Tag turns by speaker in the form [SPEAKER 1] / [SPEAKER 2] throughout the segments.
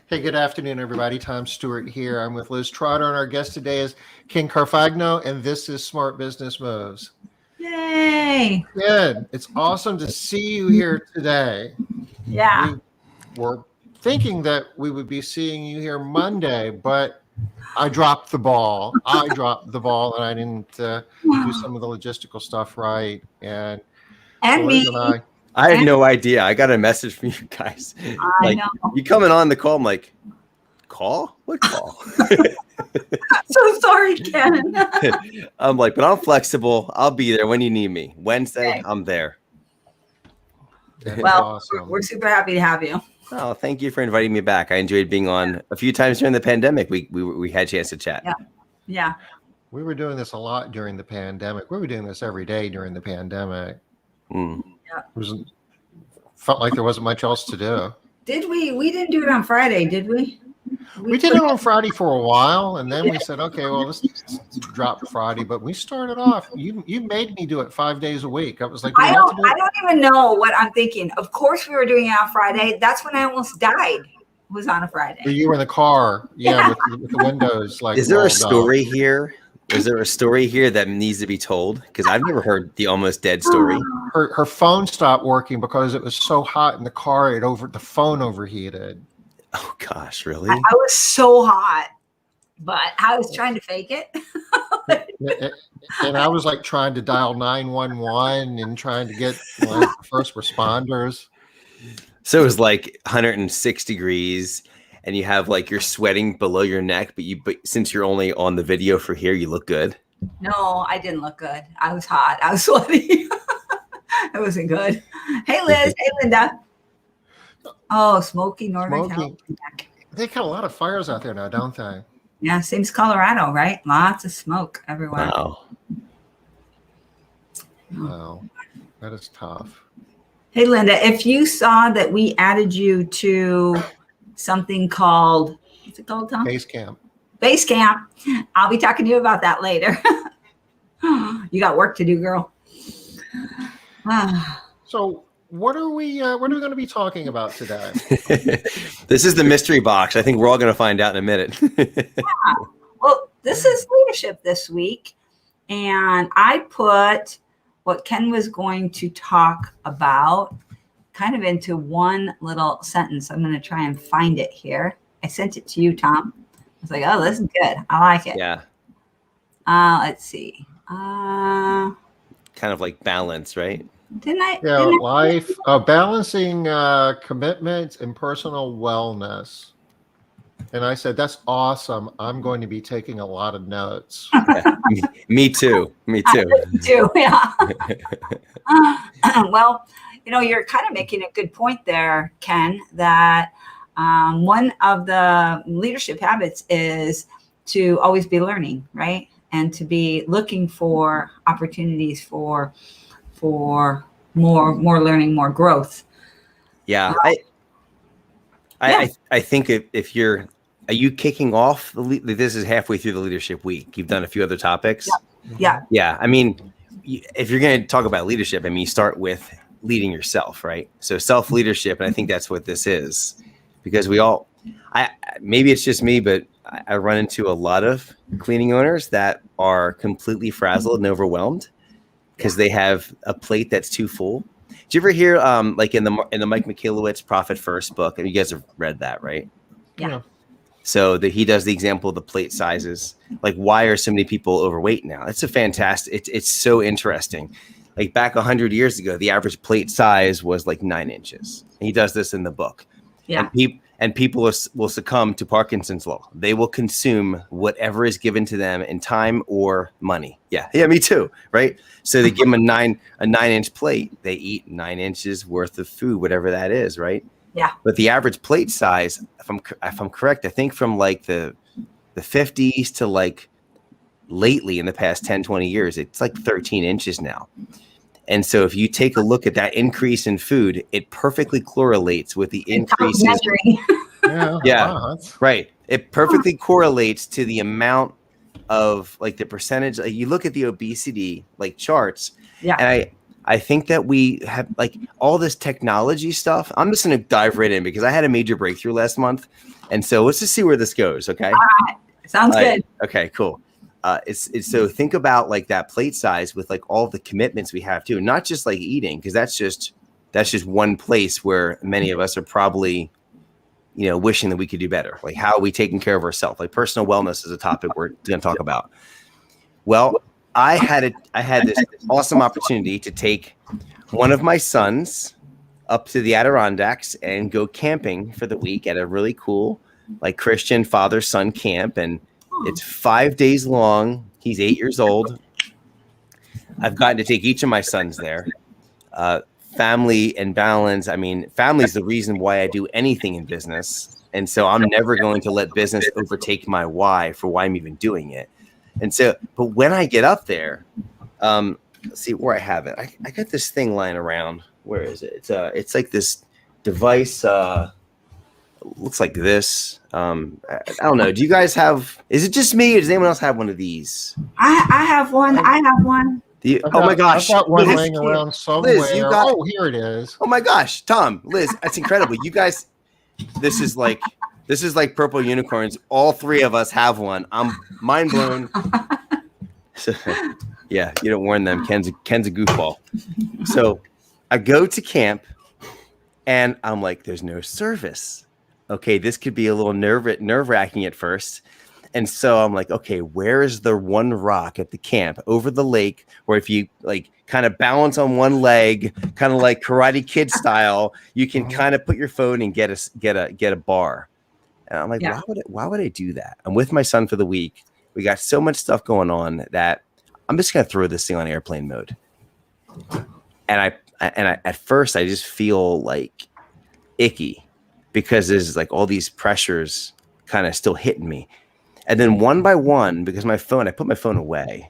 [SPEAKER 1] Hey, good afternoon, everybody. Tom Stewart here. I'm with Liz Trotter, and our guest today is King Carfagno, and this is Smart Business Moves.
[SPEAKER 2] Yay!
[SPEAKER 1] Good. It's awesome to see you here today.
[SPEAKER 2] Yeah.
[SPEAKER 1] We were thinking that we would be seeing you here Monday, but I dropped the ball. And I didn't do some of the logistical stuff right. And so Liz
[SPEAKER 2] me.
[SPEAKER 1] and
[SPEAKER 3] I had no idea. I got a message from you guys.
[SPEAKER 2] I know.
[SPEAKER 3] You coming on the call? I'm like, call? What call?
[SPEAKER 2] So sorry, Ken.
[SPEAKER 3] I'm like, but I'm flexible. I'll be there when you need me. Wednesday, okay. I'm there.
[SPEAKER 2] Well,
[SPEAKER 1] awesome.
[SPEAKER 2] We're super happy to have you.
[SPEAKER 3] Oh, thank you for inviting me back. I enjoyed being on a few times during the pandemic. We had a chance to chat.
[SPEAKER 2] Yeah.
[SPEAKER 1] We were doing this a lot during the pandemic. We were doing this every day during the pandemic.
[SPEAKER 3] Mm.
[SPEAKER 1] It felt like there wasn't much else to do.
[SPEAKER 2] Did we? We didn't do it on Friday, did we?
[SPEAKER 1] We did it on Friday for a while, and then we said, okay, well, let's drop Friday. But we started off. You made me do it 5 days a week. I was like,
[SPEAKER 2] I don't even know what I'm thinking. Of course, we were doing it on Friday. That's when I almost died. Was on a Friday.
[SPEAKER 1] You were in the car, with the windows like.
[SPEAKER 3] Is there a story here? Is there a story here that needs to be told? Because I've never heard the almost dead story.
[SPEAKER 1] Her phone stopped working because it was so hot in the car. The phone overheated.
[SPEAKER 3] Oh gosh, really?
[SPEAKER 2] I was so hot, but I was trying to fake it.
[SPEAKER 1] And I was like trying to dial 911 and trying to get first responders.
[SPEAKER 3] So it was like 106 degrees. And you have like you're sweating below your neck, but since you're only on the video for here, you look good.
[SPEAKER 2] No, I didn't look good. I was hot. I was sweaty. It wasn't good. Hey, Liz. Hey, Linda. Oh, smoky Northern California.
[SPEAKER 1] They got a lot of fires out there now, don't they?
[SPEAKER 2] Yeah, same as Colorado, right? Lots of smoke everywhere.
[SPEAKER 1] Wow, that is tough.
[SPEAKER 2] Hey, Linda, if you saw that we added you to something called, what's it called, Tom? Base Camp. I'll be talking to you about that later. You got work to do, girl.
[SPEAKER 1] So what are we going to be talking about today?
[SPEAKER 3] This is the mystery box. I think we're all going to find out in a minute.
[SPEAKER 2] Well, this is leadership this week. And I put what Ken was going to talk about kind of into one little sentence. I'm going to try and find it here. I sent it to you, Tom. I was like, oh, this is good. I like it.
[SPEAKER 3] Yeah.
[SPEAKER 2] Let's see.
[SPEAKER 3] Kind of like balance, right?
[SPEAKER 2] Didn't I?
[SPEAKER 1] Yeah, life, balancing commitments and personal wellness. And I said, that's awesome. I'm going to be taking a lot of notes.
[SPEAKER 3] Yeah, me too. Me too.
[SPEAKER 2] Me too, yeah. Well, you're kind of making a good point there, Ken, that one of the leadership habits is to always be learning, right? And to be looking for opportunities for more learning, more growth.
[SPEAKER 3] Yeah. I think if are you kicking off this is halfway through the leadership week. You've done a few other topics.
[SPEAKER 2] Yeah.
[SPEAKER 3] Yeah. I mean, if you're going to talk about leadership, I mean, you start with leading yourself, right? So self-leadership. And I think that's what this is, because maybe it's just me, but I run into a lot of cleaning owners that are completely frazzled and overwhelmed because they have a plate that's too full. Did you ever hear like in the Mike Michalowicz Profit First book? And you guys have read that, right?
[SPEAKER 2] Yeah.
[SPEAKER 3] So he does the example of the plate sizes. Like, why are so many people overweight now? It's a fantastic. It's so interesting. Like back 100 years ago, the average plate size was like 9 inches. And he does this in the book.
[SPEAKER 2] Yeah.
[SPEAKER 3] And people will succumb to Parkinson's law. They will consume whatever is given to them in time or money. Yeah, me too, right? So they give them a 9-inch plate. They eat 9 inches worth of food, whatever that is, right?
[SPEAKER 2] Yeah.
[SPEAKER 3] But the average plate size, if I'm correct, I think from like the 50s to like lately in the past 10, 20 years, it's like 13 inches now. And so if you take a look at that increase in food, it perfectly correlates with the increases. Yeah,
[SPEAKER 1] wow,
[SPEAKER 3] right. It perfectly correlates to the amount of like the percentage. Like you look at the obesity like charts.
[SPEAKER 2] Yeah.
[SPEAKER 3] And I think that we have like all this technology stuff. I'm just going to dive right in because I had a major breakthrough last month. And so let's just see where this goes. Okay.
[SPEAKER 2] Sounds good.
[SPEAKER 3] Okay, cool. It's so think about like that plate size with like all the commitments we have too, not just like eating, because that's just one place where many of us are probably, wishing that we could do better. Like how are we taking care of ourselves? Like personal wellness is a topic we're going to talk about. Well, I had this awesome opportunity to take one of my sons up to the Adirondacks and go camping for the week at a really cool like Christian father-son camp. And it's 5 days long. He's 8 years old. I've gotten to take each of my sons there. Family and balance. I mean, family is the reason why I do anything in business. And so I'm never going to let business overtake my why for why I'm even doing it. And so, but when I get up there, let's see where I have it. I got this thing lying around. Where is it? It's like this device. Looks like this. I don't know. Do you guys have? Is it just me, or does anyone else have one of these?
[SPEAKER 2] I have one. I have one.
[SPEAKER 3] Oh my gosh!
[SPEAKER 1] I've got one
[SPEAKER 3] Liz,
[SPEAKER 1] laying around somewhere.
[SPEAKER 3] Liz, you got,
[SPEAKER 1] oh, here it is.
[SPEAKER 3] Oh my gosh, Tom, Liz, that's incredible. You guys, this is like purple unicorns. All three of us have one. I'm mind blown. So, yeah, you don't warn them. Ken's a goofball. So I go to camp, and I'm like, "There's no service." Okay, this could be a little nerve-wracking at first. And so I'm like, okay, where is the one rock at the camp over the lake where if you like kind of balance on one leg, kind of like Karate Kid style, you can kind of put your phone and get a bar. And I'm like, why would I do that? I'm with my son for the week. We got so much stuff going on that I'm just gonna throw this thing on airplane mode. And I at first I just feel like icky because there's like all these pressures kind of still hitting me. And then one by one, because I put my phone away,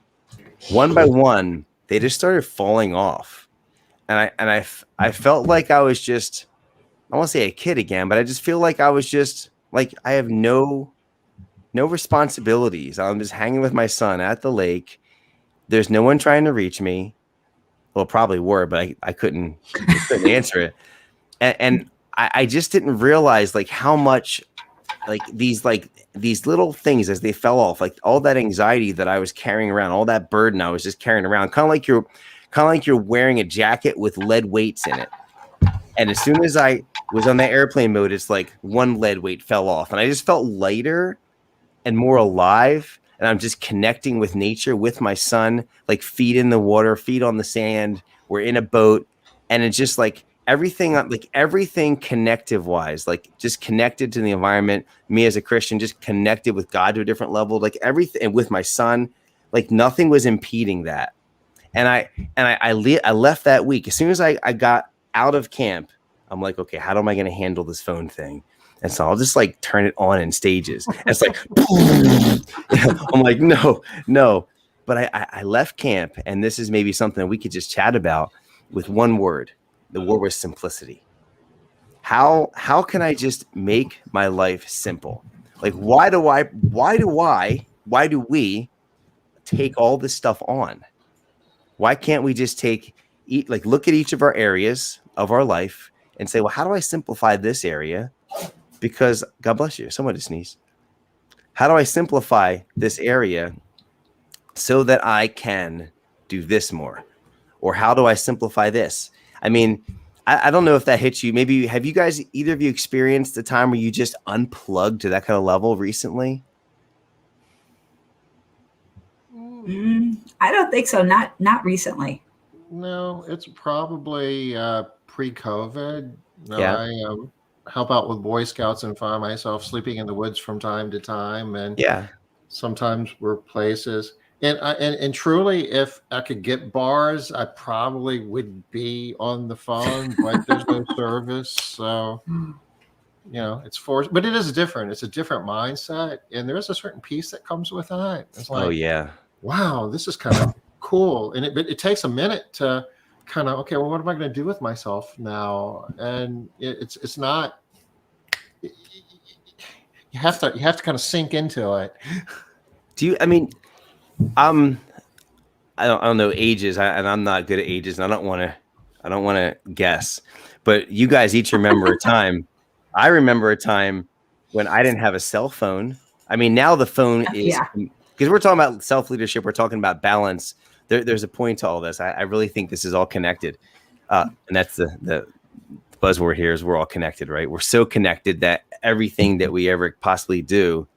[SPEAKER 3] one by one, they just started falling off. And I felt like I was just, I won't say a kid again, but I just feel like I was just like, I have no responsibilities. I'm just hanging with my son at the lake. There's no one trying to reach me. Well, probably were, but I couldn't answer it. And I just didn't realize like how much like these little things as they fell off, like all that anxiety that I was carrying around, all that burden I was just carrying around, kind of like you're wearing a jacket with lead weights in it. And as soon as I was on that airplane mode, it's like one lead weight fell off, and I just felt lighter and more alive. And I'm just connecting with nature, with my son, like feet in the water, feet on the sand. We're in a boat, and it's just like everything connective wise, like just connected to the environment. Me as a Christian, just connected with God to a different level, like everything, and with my son, like nothing was impeding that. And I left that week. As soon as I got out of camp, I'm like, okay, how am I going to handle this phone thing? And so I'll just like turn it on in stages. And it's like, I'm like, no. But I left camp, and this is maybe something we could just chat about with one word. The word was simplicity. How can I just make my life simple? Like, why do we take all this stuff on? Why can't we just look at each of our areas of our life and say, well, how do I simplify this area? Because God bless you, someone to sneeze. How do I simplify this area so that I can do this more? Or how do I simplify this? I mean, I don't know if that hits you. Maybe have you guys, either of you, experienced a time where you just unplugged to that kind of level recently?
[SPEAKER 2] I don't think so. Not recently.
[SPEAKER 1] No, it's probably pre-COVID.
[SPEAKER 3] Yeah.
[SPEAKER 1] I help out with Boy Scouts and find myself sleeping in the woods from time to time, and sometimes we're places. And truly, if I could get bars, I probably would be on the phone, but there's no service. So, it's forced, but it is different. It's a different mindset. And there is a certain peace that comes with that. It's like,
[SPEAKER 3] oh yeah,
[SPEAKER 1] wow, this is kind of cool. And it takes a minute to kind of, okay, well, what am I going to do with myself now? And it's not, you have to kind of sink into it.
[SPEAKER 3] I'm I don't know ages, and I'm not good at ages, and I don't want to guess. But you guys each remember a time. I remember a time when I didn't have a cell phone. I mean, now the phone is, because we're talking about self-leadership, we're talking about balance. There's a point to all this. I really think this is all connected. And that's the buzzword here is we're all connected, right? We're so connected that everything that we ever possibly do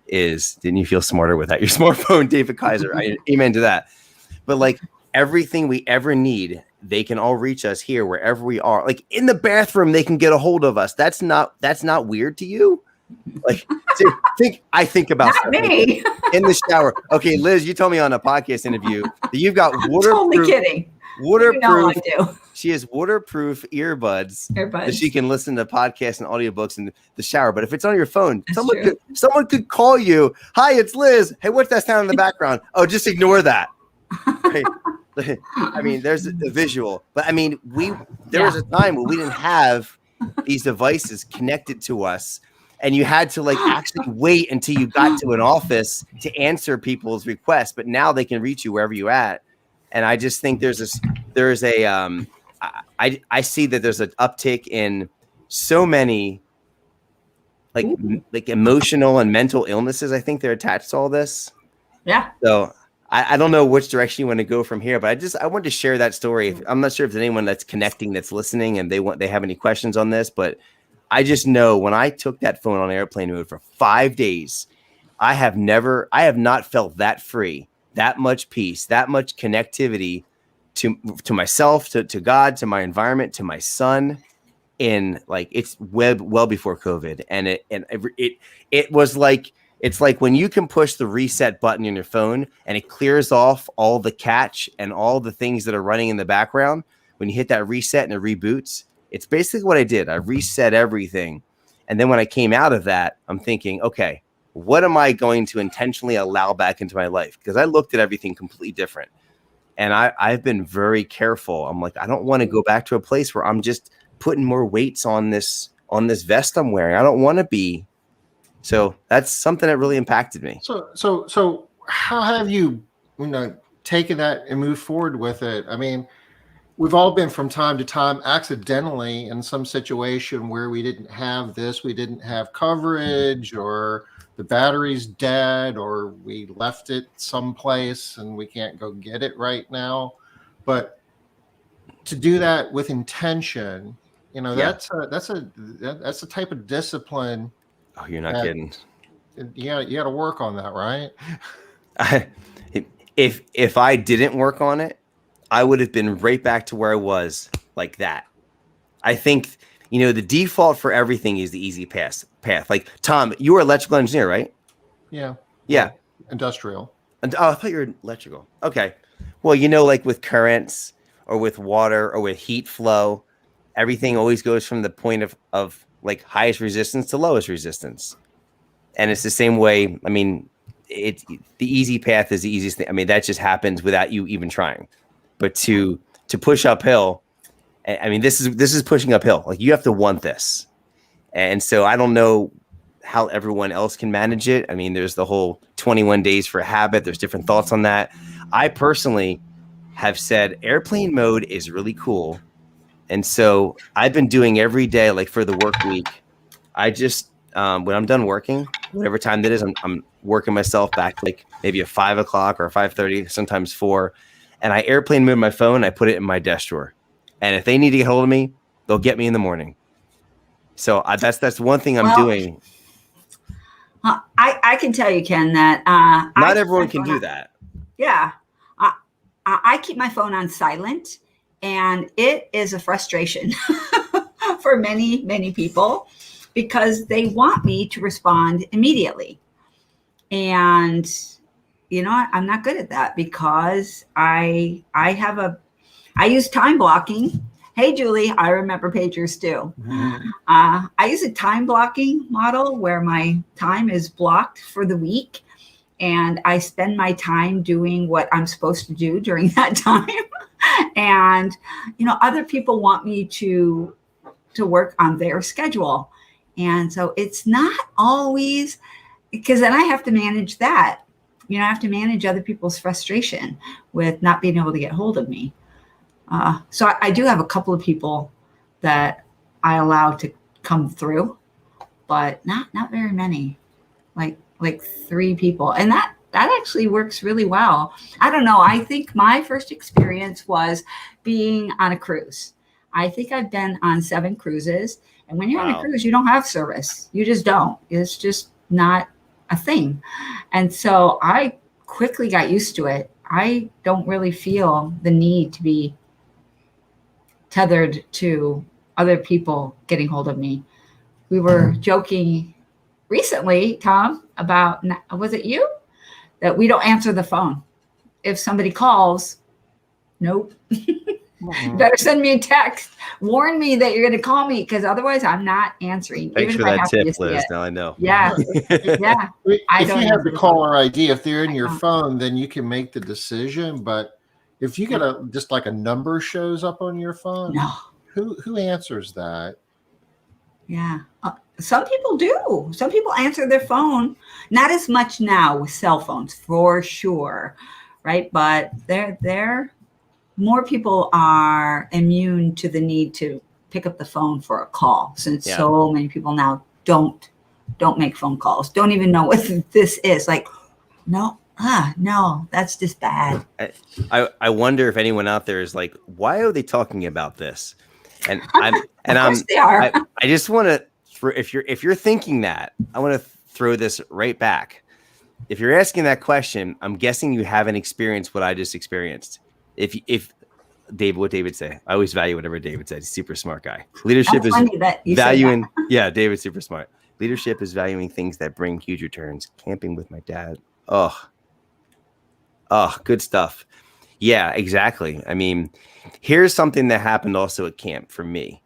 [SPEAKER 3] is, didn't you feel smarter without your smartphone, David Kaiser? Amen to that. But like everything we ever need, they can all reach us here wherever we are. Like in the bathroom, they can get a hold of us. That's not weird to you? Like I think about
[SPEAKER 2] not me.
[SPEAKER 3] In the shower. Okay, Liz, you told me on a podcast interview that you've got waterproof.
[SPEAKER 2] Totally kidding.
[SPEAKER 3] Waterproof.
[SPEAKER 2] You know I do.
[SPEAKER 3] She has waterproof earbuds that she can listen to podcasts and audiobooks in the shower. But if it's on your phone, someone could call you. Hi, it's Liz. Hey, what's that sound in the background? Oh, just ignore that. Right? I mean, there's a visual, but I mean, there was a time where we didn't have these devices connected to us, and you had to like actually wait until you got to an office to answer people's requests. But now they can reach you wherever you're at, and I just think I see that there's an uptick in so many like emotional and mental illnesses. I think they're attached to all this.
[SPEAKER 2] Yeah.
[SPEAKER 3] So I don't know which direction you want to go from here, but I wanted to share that story. I'm not sure if there's anyone that's connecting, that's listening, and they have any questions on this, but I just know when I took that phone on airplane mode for 5 days, I have not felt that free, that much peace, that much connectivity to myself, to God, to my environment, to my son. In like it's well before COVID, and it was like. It's like when you can push the reset button on your phone and it clears off all the cache and all the things that are running in the background. When you hit that reset and it reboots, it's basically what I did. I reset everything. And then when I came out of that, I'm thinking, okay, what am I going to intentionally allow back into my life? Because I looked at everything completely different. And I've been very careful. I'm like, I don't want to go back to a place where I'm just putting more weights on this vest I'm wearing. I don't want to be. So that's something that really impacted me.
[SPEAKER 1] So how have you taken that and moved forward with it? I mean, we've all been from time to time accidentally in some situation where we didn't have this, we didn't have coverage, or the battery's dead, or we left it someplace and we can't go get it right now. But to do that with intention, that's a type of discipline.
[SPEAKER 3] Oh, you're not kidding.
[SPEAKER 1] Yeah, you got to work on that, right?
[SPEAKER 3] If I didn't work on it, I would have been right back to where I was like that. I think, the default for everything is the easy path. Like, Tom, you were an electrical engineer, right?
[SPEAKER 1] Yeah.
[SPEAKER 3] Yeah.
[SPEAKER 1] Industrial.
[SPEAKER 3] Oh, I thought you were electrical. Okay. Well, like with currents or with water or with heat flow, everything always goes from the point of like highest resistance to lowest resistance. And it's the same way. I mean, the easy path is the easiest thing. I mean, that just happens without you even trying. But to push uphill, I mean, this is pushing uphill. Like you have to want this. And so I don't know how everyone else can manage it. I mean, there's the whole 21 days for a habit. There's different thoughts on that. I personally have said airplane mode is really cool. And so I've been doing every day, like for the work week, I just, when I'm done working, whatever time that is, I'm working myself back to like maybe a 5 o'clock or 5:30, sometimes 4. And I airplane mode my phone. I put it in my desk drawer. And if they need to get hold of me, they'll get me in the morning. So that's one thing I'm doing.
[SPEAKER 2] I can tell you, Ken, that
[SPEAKER 3] not everyone can do that.
[SPEAKER 2] Yeah. I keep my phone on silent. And it is a frustration for many, many people because they want me to respond immediately. And, I'm not good at that because I use time blocking. Hey, Julie, I remember pagers too. Mm-hmm. I use a time blocking model where my time is blocked for the week. And I spend my time doing what I'm supposed to do during that time. And, other people want me to work on their schedule. And so it's not always, because then I have to manage that. I have to manage other people's frustration with not being able to get hold of me. So I do have a couple of people that I allow to come through, but not very many, like 3 people. And that actually works really well. I don't know. I think my first experience was being on a cruise. I think I've been on 7 cruises. And when you're on a cruise, you don't have service. You just don't. It's just not a thing. And so I quickly got used to it. I don't really feel the need to be tethered to other people getting hold of me. We were joking recently, Tom, about, was it you? That we don't answer the phone. If somebody calls, nope. You better send me a text. Warn me that you're going to call me, because otherwise I'm not answering.
[SPEAKER 3] Thanks for that tip, Liz. Now I know.
[SPEAKER 2] Yeah. Yeah.
[SPEAKER 1] If you have the caller ID, if they're in your phone, then you can make the decision. But if you get just like a number shows up on your phone,
[SPEAKER 2] no.
[SPEAKER 1] Who answers that?
[SPEAKER 2] Yeah. Some people do. Some people answer their phone. Not as much now with cell phones, for sure. Right. But they're more people are immune to the need to pick up the phone for a call, since so many people now don't make phone calls, don't even know what this is. Like, no, that's just bad.
[SPEAKER 3] I wonder if anyone out there is like, why are they talking about this? And
[SPEAKER 2] They are.
[SPEAKER 3] I just want to, if you're thinking that, I want to throw this right back. If you're asking that question, I'm guessing you haven't experienced what I just experienced. If David, what David say? I always value whatever David said. He's a super smart guy. Leadership is valuing. Yeah, David's super smart. Leadership is valuing things that bring huge returns. Camping with my dad. Oh, good stuff. Yeah, exactly. I mean, here's something that happened also at camp for me.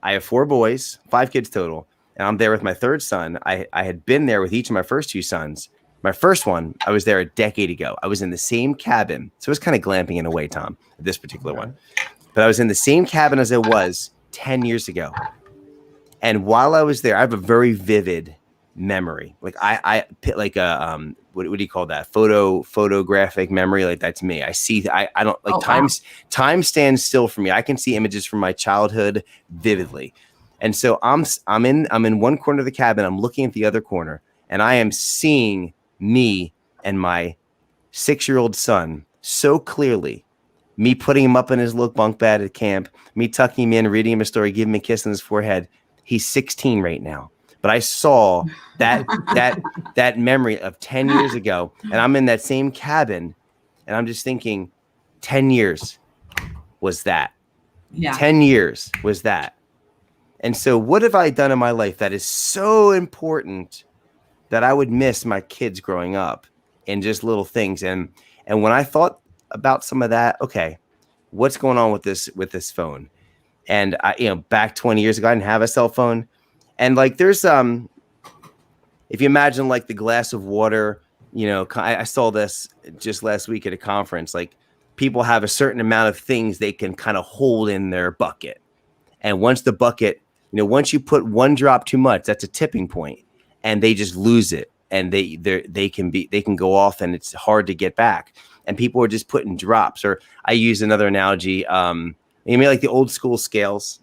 [SPEAKER 3] I have 4 boys, 5 kids total, and I'm there with my 3rd son. I had been there with each of my first 2 sons. My first one, I was there a decade ago. I was in the same cabin. So it was kind of glamping in a way, Tom, this particular one. But I was in the same cabin as I was 10 years ago. And while I was there, I have a very vivid memory. Like I like a what do you call that? Photographic memory. Like that's me. I see. I don't like time stands still for me. I can see images from my childhood vividly. And so I'm in one corner of the cabin. I'm looking at the other corner, and I am seeing me and my 6-year-old son so clearly. Me putting him up in his little bunk bed at camp. Me tucking him in, reading him a story, giving him a kiss on his forehead. He's 16 right now. But I saw that memory of 10 years ago, and I'm in that same cabin, and I'm just thinking, 10 years was that. Yeah. 10 years was that. And so what have I done in my life that is so important that I would miss my kids growing up in just little things? And when I thought about some of that, okay, what's going on with this phone? And I, back 20 years ago, I didn't have a cell phone. And like, there's, if you imagine like the glass of water, I saw this just last week at a conference, like people have a certain amount of things they can kind of hold in their bucket. And once the bucket, once you put one drop too much, that's a tipping point, and they just lose it, and they can go off, and it's hard to get back. And people are just putting drops. Or I use another analogy, like the old school scales.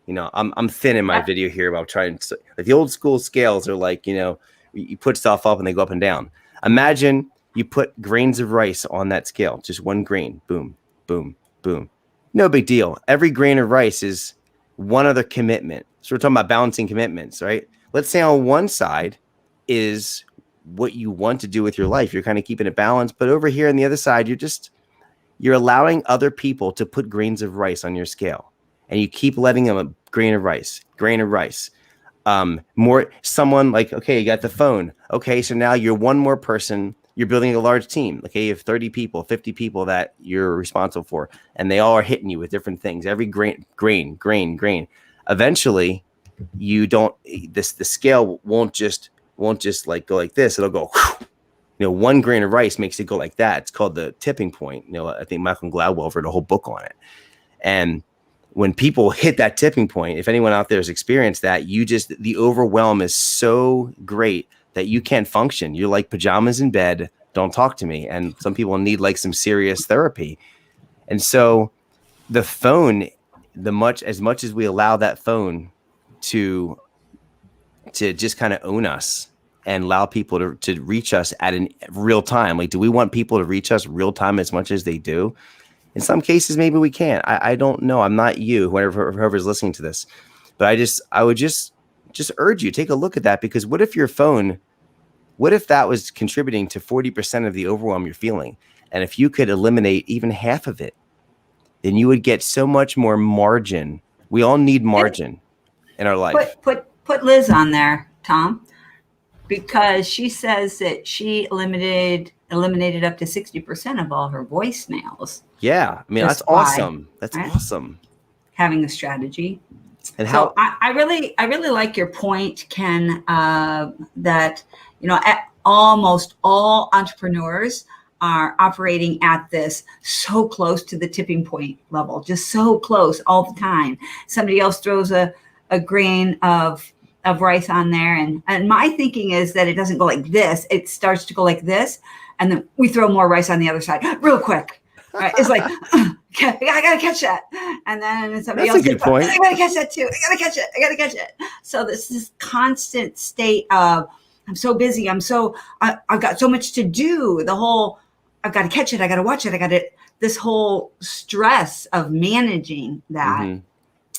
[SPEAKER 3] I'm thin in my video here about trying to, like the old school scales are like, you put stuff up and they go up and down. Imagine you put grains of rice on that scale, just one grain, boom, boom, boom. No big deal. Every grain of rice is one other commitment. So we're talking about balancing commitments, right? Let's say on one side is what you want to do with your life. You're kind of keeping it balanced, but over here on the other side, you're allowing other people to put grains of rice on your scale, and you keep letting them a grain of rice. More someone like, okay, you got the phone. Okay. So now you're one more person. You're building a large team. Okay. You have 30 people, 50 people that you're responsible for, and they all are hitting you with different things. Every grain. Eventually the scale won't just like go like this. It'll go, one grain of rice makes it go like that. It's called the tipping point. I think Malcolm Gladwell wrote a whole book on it. And when people hit that tipping point, if anyone out there has experienced that, the overwhelm is so great that you can't function. You're like pajamas in bed, don't talk to me. And some people need like some serious therapy. And so the phone, as much as we allow that phone to just kind of own us and allow people to reach us at in real time. Like, do we want people to reach us real time as much as they do? In some cases, maybe we can't. I don't know. I'm not you, whoever's listening to this, but I would just urge you, take a look at that, because what if that was contributing to 40% of the overwhelm you're feeling? And if you could eliminate even half of it, then you would get so much more margin. We all need margin in our life.
[SPEAKER 2] Put Liz on there, Tom, because she says that she eliminated up to 60% of all her voicemails.
[SPEAKER 3] Yeah, I mean, that's awesome. That's awesome.
[SPEAKER 2] Having a strategy.
[SPEAKER 3] And how
[SPEAKER 2] I really like your point, Ken, that almost all entrepreneurs are operating at this so close to the tipping point level, just so close all the time. Somebody else throws a grain of rice on there, and my thinking is that it doesn't go like this. It starts to go like this, and then we throw more rice on the other side real quick. Right? It's like, I gotta catch that, and then somebody else.
[SPEAKER 3] That's a good point.
[SPEAKER 2] I gotta catch that too. I gotta catch it. So this constant state of, I'm so busy. I've got so much to do. I've got to catch it. I got to watch it. This whole stress of managing that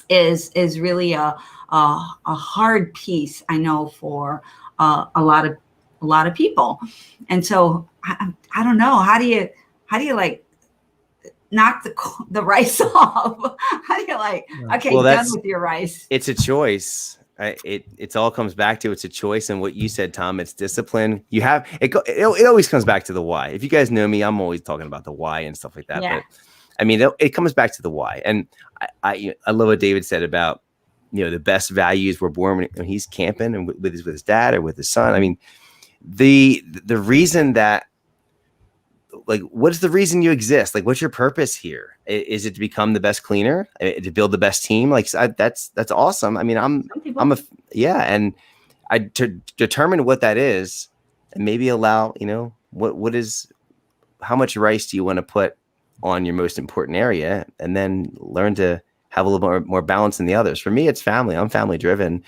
[SPEAKER 2] is really a hard piece, I know, for a lot of people. And so I don't know, how do you like knock the rice off? How do you like, okay, done with your rice?
[SPEAKER 3] It's a choice. It all comes back to, it's a choice. And what you said, Tom, it's discipline. You have it always comes back to the why. If you guys know me, I'm always talking about the why and stuff like that.
[SPEAKER 2] Yeah.
[SPEAKER 3] But I mean, it comes back to the why. And I love what David said about, the best values were born when he's camping and with his dad or with his son. I mean, the reason that, like, what's the reason you exist? Like, what's your purpose here? Is it to become the best cleaner, to build the best team? Like, that's awesome. I mean, and I determine what that is, and maybe allow, how much rice do you want to put on your most important area, and then learn to have a little more balance than the others. For me, it's family. I'm family driven.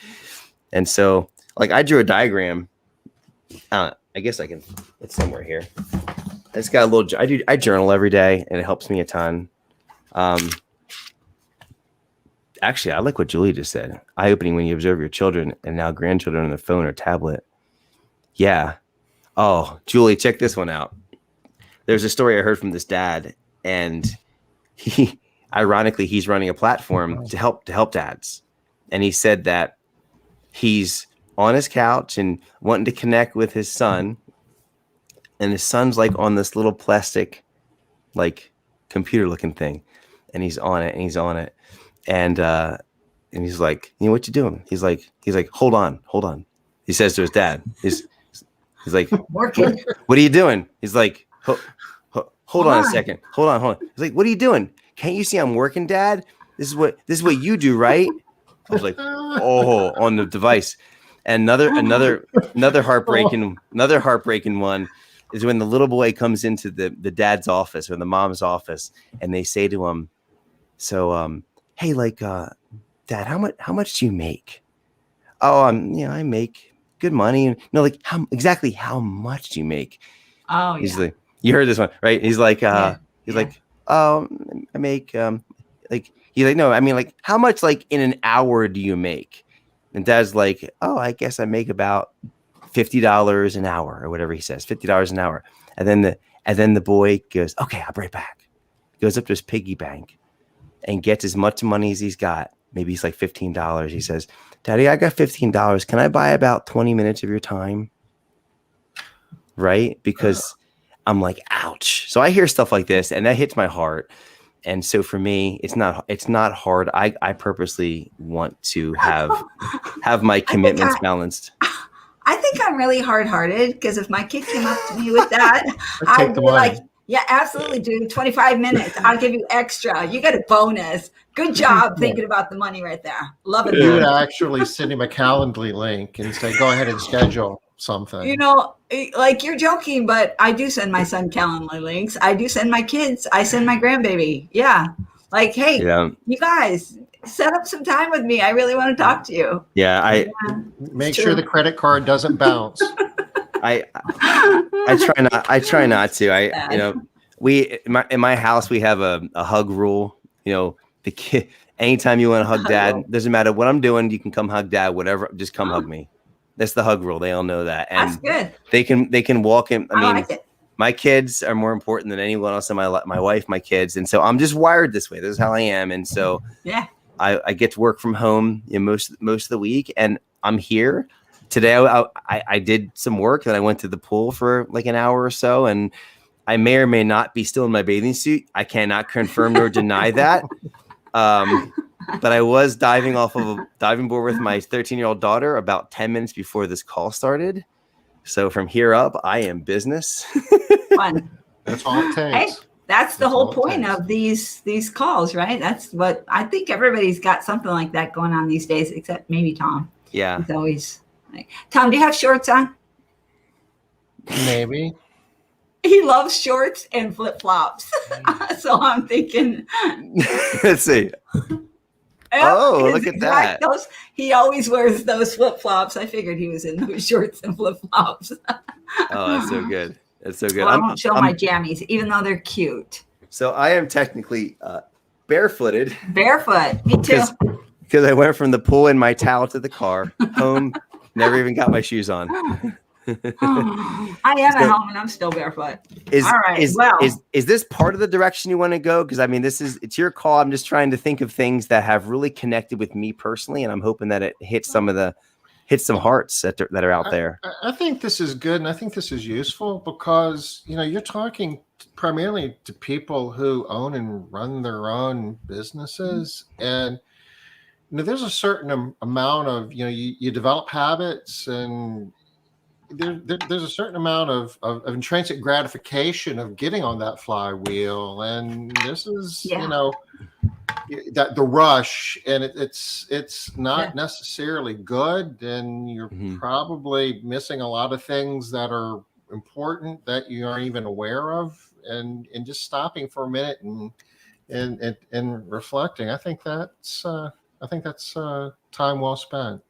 [SPEAKER 3] And so, like, I drew a diagram. I guess it's somewhere here. It's got a little, I journal every day, and it helps me a ton. Actually, I like what Julie just said. Eye-opening when you observe your children and now grandchildren on the phone or tablet. Yeah. Oh, Julie, check this one out. There's a story I heard from this dad, and ironically, he's running a platform to help dads. And he said that he's on his couch and wanting to connect with his son, and his son's like on this little plastic, like, computer looking thing, and he's on it. And he's like, what you doing? He's like, hold on. He says to his dad, he's like,
[SPEAKER 2] working.
[SPEAKER 3] What are you doing? He's like, hold on a second. Hold on. He's like, what are you doing? Can't you see I'm working, Dad? This is what you do, right? I was like, oh, on the device. And another heartbreaking one is when the little boy comes into the dad's office or the mom's office, and they say to him, so, hey, like, Dad, how much do you make? Oh, I make good money. And no, like, how much do you make?
[SPEAKER 2] Oh,
[SPEAKER 3] he's like, you heard this one, right? He's like, like, I make, like, he's like, no, I mean, like, how much, like, in an hour do you make? And Dad's like, oh, I guess I make about $50 an hour, or whatever he says, $50 an hour. And then the boy goes, okay, I'll be right back. Goes up to his piggy bank and gets as much money as he's got. Maybe he's like $15. He says, Daddy, I got $15. Can I buy about 20 minutes of your time? Right? Because I'm like, ouch. So I hear stuff like this, and that hits my heart. And so for me, it's not hard. I purposely want to have my commitments balanced.
[SPEAKER 2] I think I'm really hard-hearted, because if my kid came up to me with that, I would be like, yeah, absolutely, dude. 25 minutes. I'll give you extra. You get a bonus. Good job thinking about the money right there. Love it.
[SPEAKER 1] You would actually send him a Calendly link and say, go ahead and schedule something.
[SPEAKER 2] You know, like you're joking, but I do send my son Calendly links. I do send my kids. I send my grandbaby. Yeah. Like, hey,
[SPEAKER 3] Yeah.
[SPEAKER 2] you guys set up some time with me. I really want to talk to you.
[SPEAKER 3] Yeah.
[SPEAKER 1] Make sure the credit card doesn't bounce.
[SPEAKER 3] I try not to. You know, in my house, we have a hug rule. You know, the kid, anytime you want to hug dad, doesn't matter what I'm doing, you can come hug dad, whatever, just come hug me. That's the hug rule. They all know that. And
[SPEAKER 2] that's good.
[SPEAKER 3] They can walk in. I mean,
[SPEAKER 2] like it.
[SPEAKER 3] My kids are more important than anyone else in my life, my wife, my kids. And so I'm just wired this way. This is how I am. And so
[SPEAKER 2] yeah,
[SPEAKER 3] I get to work from home most of the week, and I'm here. Today I did some work, and I went to the pool for like an hour or so, and I may or may not be still in my bathing suit. I cannot confirm nor deny that. But I was diving off of a diving board with my 13-year-old daughter about 10 minutes before this call started. So from here up, I am business.
[SPEAKER 2] Fun.
[SPEAKER 1] That's all it takes.
[SPEAKER 2] Hey, that's the whole point of these calls, right? That's what I think everybody's got something like that going on these days, except maybe Tom.
[SPEAKER 3] Yeah.
[SPEAKER 2] He's always like, Tom, do you have shorts on?
[SPEAKER 1] Maybe.
[SPEAKER 2] He loves shorts and flip-flops. So I'm thinking.
[SPEAKER 3] Let's see. Oh, look at that.
[SPEAKER 2] He always wears those flip-flops. I figured he was in those shorts and flip-flops.
[SPEAKER 3] Oh, that's so good. That's so good.
[SPEAKER 2] Well, I won't show my jammies, even though they're cute.
[SPEAKER 3] So I am technically barefooted.
[SPEAKER 2] Barefoot. Me too.
[SPEAKER 3] Because I went from the pool in my towel to the car, home, never even got my shoes on.
[SPEAKER 2] I am at home and I'm still barefoot. All right.
[SPEAKER 3] Is this part of the direction you want to go? Because I mean, it's your call. I'm just trying to think of things that have really connected with me personally, and I'm hoping that it hits some hearts that are out there.
[SPEAKER 1] I think this is good, and I think this is useful because you're talking primarily to people who own and run their own businesses, and there's a certain amount of you develop habits, and there's a certain amount of intrinsic gratification of getting on that flywheel, and this is that the rush, and it's not necessarily good, and you're probably missing a lot of things that are important that you aren't even aware of, and just stopping for a minute and reflecting. I think that's time well spent.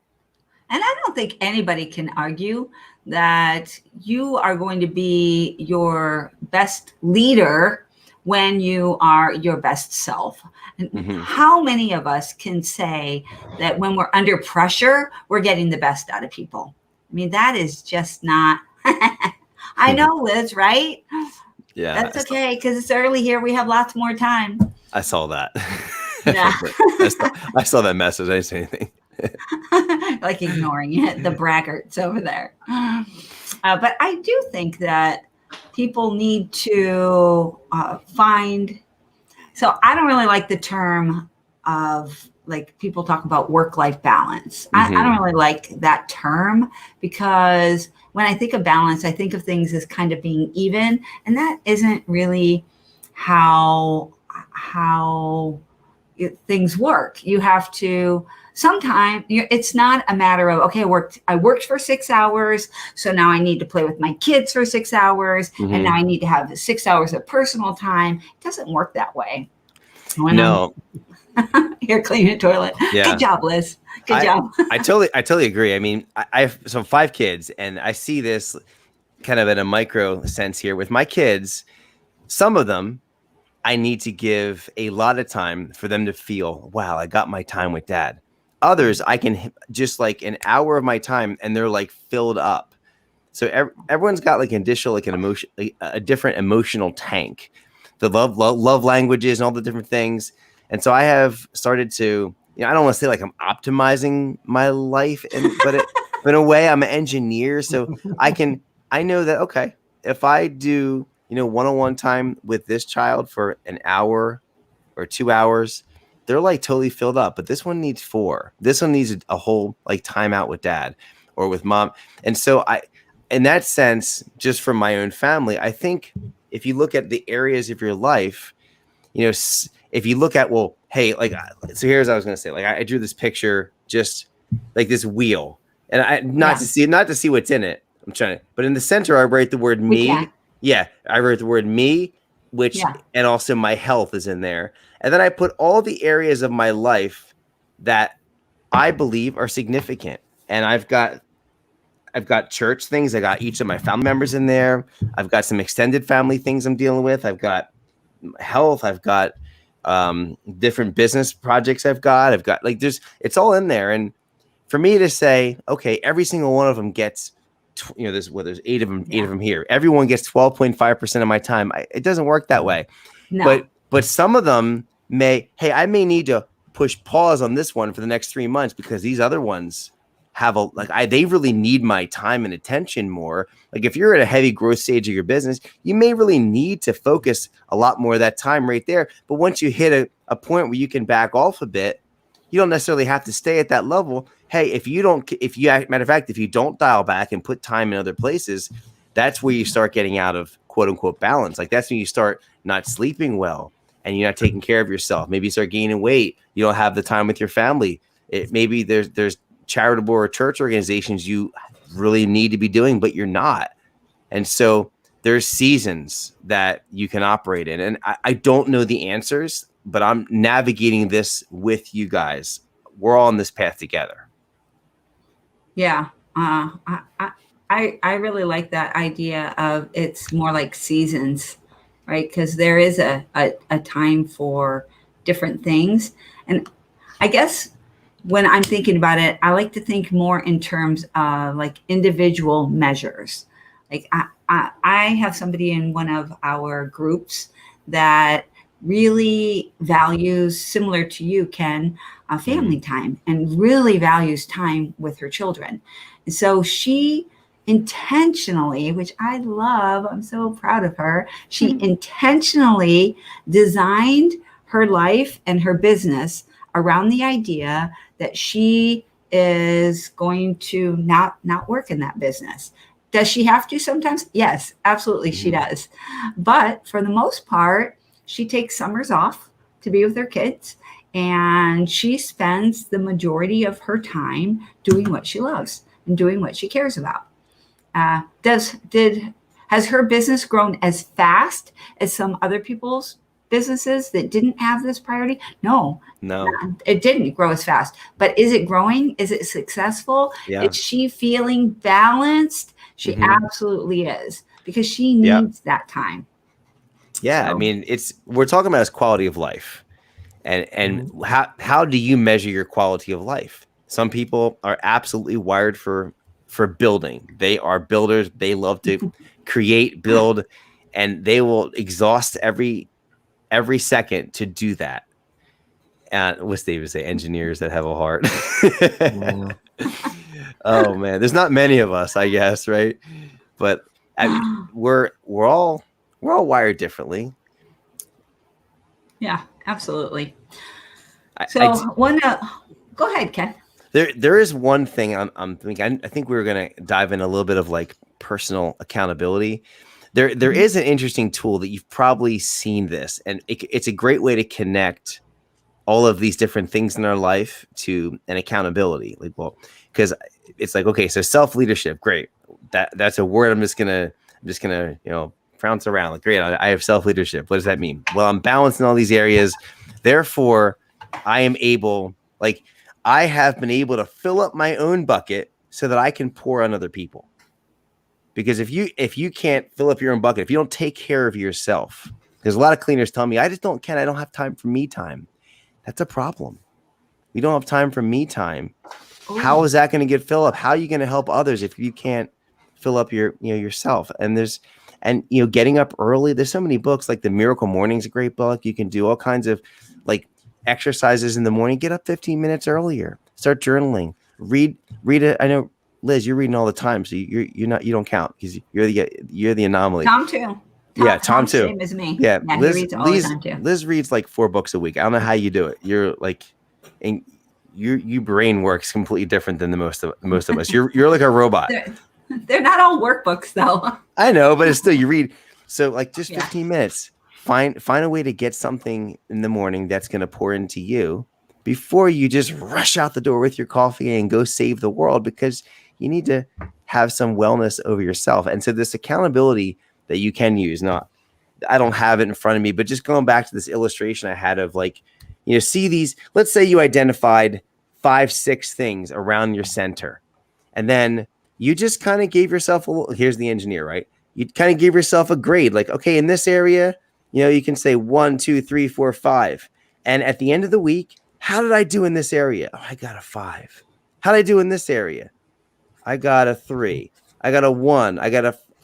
[SPEAKER 2] And I don't think anybody can argue that you are going to be your best leader when you are your best self. And how many of us can say that when we're under pressure, we're getting the best out of people? I mean, that is just not. I know, Liz, right?
[SPEAKER 3] Yeah.
[SPEAKER 2] That's okay, because it's early here. We have lots more time.
[SPEAKER 3] I saw that.
[SPEAKER 2] Yeah.
[SPEAKER 3] I saw that message. I didn't say anything.
[SPEAKER 2] Like ignoring it, the braggarts over there. But I do think that people need to find. So I don't really like the term of like people talk about work-life balance. I don't really like that term because when I think of balance, I think of things as kind of being even, and that isn't really how things work. You have to. Sometimes it's not a matter of, okay, I worked for 6 hours, so now I need to play with my kids for 6 hours, and now I need to have 6 hours of personal time. It doesn't work that way.
[SPEAKER 3] No.
[SPEAKER 2] Here, clean the toilet. Yeah. Good job, Liz. Good job.
[SPEAKER 3] I totally agree. I mean, I have 5 kids, and I see this kind of in a micro sense here with my kids. Some of them, I need to give a lot of time for them to feel, wow, I got my time with dad. Others, I can just like an hour of my time and they're like filled up. So everyone's got like an additional, like an emotion, a different emotional tank, the love languages and all the different things. And so I have started to, I don't want to say like I'm optimizing my life, but in a way I'm an engineer. So I know that, okay, if I do, one-on-one time with this child for an hour or 2 hours, they're like totally filled up, but this one needs 4. This one needs a whole like time out with dad or with mom. And so in that sense, just from my own family, I think if you look at the areas of your life, if you look at, well, hey, like, so here's what I was going to say. Like I drew this picture, just like this wheel, and not to see what's in it. but in the center, I write the word
[SPEAKER 2] We
[SPEAKER 3] me.
[SPEAKER 2] can.
[SPEAKER 3] Yeah, I wrote the word me, which,
[SPEAKER 2] Yeah.
[SPEAKER 3] and also my health is in there. And then I put all the areas of my life that I believe are significant. And I've got church things. I got each of my family members in there. I've got some extended family things I'm dealing with. I've got health. I've got different business projects I've got like, it's all in there. And for me to say, okay, every single one of them gets, there's 8 of them, 8 of them here. Everyone gets 12.5% of my time. It doesn't work that way.
[SPEAKER 2] No.
[SPEAKER 3] But some of them I may need to push pause on this one for the next 3 months because these other ones have they really need my time and attention more. Like if you're at a heavy growth stage of your business, you may really need to focus a lot more of that time right there. But once you hit a point where you can back off a bit, you don't necessarily have to stay at that level. Hey, matter of fact, if you don't dial back and put time in other places, that's where you start getting out of quote unquote balance. Like that's when you start not sleeping well and you're not taking care of yourself. Maybe you start gaining weight. You don't have the time with your family. Maybe there's charitable or church organizations you really need to be doing, but you're not. And so there's seasons that you can operate in. And I don't know the answers, but I'm navigating this with you guys. We're all on this path together.
[SPEAKER 2] Yeah. I really like that idea of it's more like seasons, right? Because there is a time for different things. And I guess when I'm thinking about it, I like to think more in terms of like individual measures. Like I have somebody in one of our groups that really values, similar to you, Ken, family time and really values time with her children. And so she intentionally, which I love, I'm so proud of her, she intentionally designed her life and her business around the idea that she is going to not work in that business. Does she have to sometimes? Yes, absolutely she does. But for the most part, she takes summers off to be with her kids, and she spends the majority of her time doing what she loves and doing what she cares about. Has her business grown as fast as some other people's businesses that didn't have this priority? No, it didn't grow as fast. But is it growing? Is it successful?
[SPEAKER 3] Yeah.
[SPEAKER 2] Is she feeling balanced? She absolutely is, because she needs that time.
[SPEAKER 3] Yeah,
[SPEAKER 2] So.
[SPEAKER 3] I mean, we're talking about quality of life, and how do you measure your quality of life? Some people are absolutely wired for building. They are builders. They love to create, build, and they will exhaust every second to do that. And what's David say? Engineers that have a heart. Oh man, there's not many of us, I guess, right? But I mean, we're all wired differently.
[SPEAKER 2] Yeah, absolutely.
[SPEAKER 3] So
[SPEAKER 2] go ahead, Ken.
[SPEAKER 3] There is one thing I'm thinking. I think we were going to dive in a little bit of like personal accountability. There is an interesting tool that you've probably seen this, and it's a great way to connect all of these different things in our life to an accountability. Like, well, because it's like, okay, so self-leadership, great. That's a word I'm just gonna pronounce around. Like, great, I have self-leadership. What does that mean? Well, I'm balanced in all these areas. Therefore, I have been able to fill up my own bucket so that I can pour on other people. Because if you can't fill up your own bucket, if you don't take care of yourself, because a lot of cleaners tell me, I don't have time for me time. That's a problem. We don't have time for me time. Ooh. How is that going to get filled up? How are you going to help others if you can't fill up yourself? And getting up early. There's so many books, like The Miracle Morning is a great book. You can do all kinds of like exercises in the morning. Get up 15 minutes earlier. Start journaling. Read it. I know, Liz, you're reading all the time, so you don't count because you're the anomaly.
[SPEAKER 2] Tom too.
[SPEAKER 3] Tom too.
[SPEAKER 2] Same as me.
[SPEAKER 3] Yeah,
[SPEAKER 2] Liz reads all the time too.
[SPEAKER 3] Liz reads like 4 books a week. I don't know how you do it. You're like, and your brain works completely different than the most of us. You're like a robot.
[SPEAKER 2] They're not all workbooks though.
[SPEAKER 3] I know, but it's still, you read. So like just 15 minutes. Find a way to get something in the morning that's going to pour into you before you just rush out the door with your coffee and go save the world, because you need to have some wellness over yourself. And so this accountability that you can use, not, I don't have it in front of me, but just going back to this illustration I had of like, see these, let's say you identified 5-6 things around your center. And then you just kind of gave yourself here's the engineer, right? You kind of give yourself a grade, like, okay, in this area, you can say 1, 2, 3, 4, 5. And at the end of the week, how did I do in this area? Oh, I got a 5. How did I do in this area? I got a 3. I got a 1.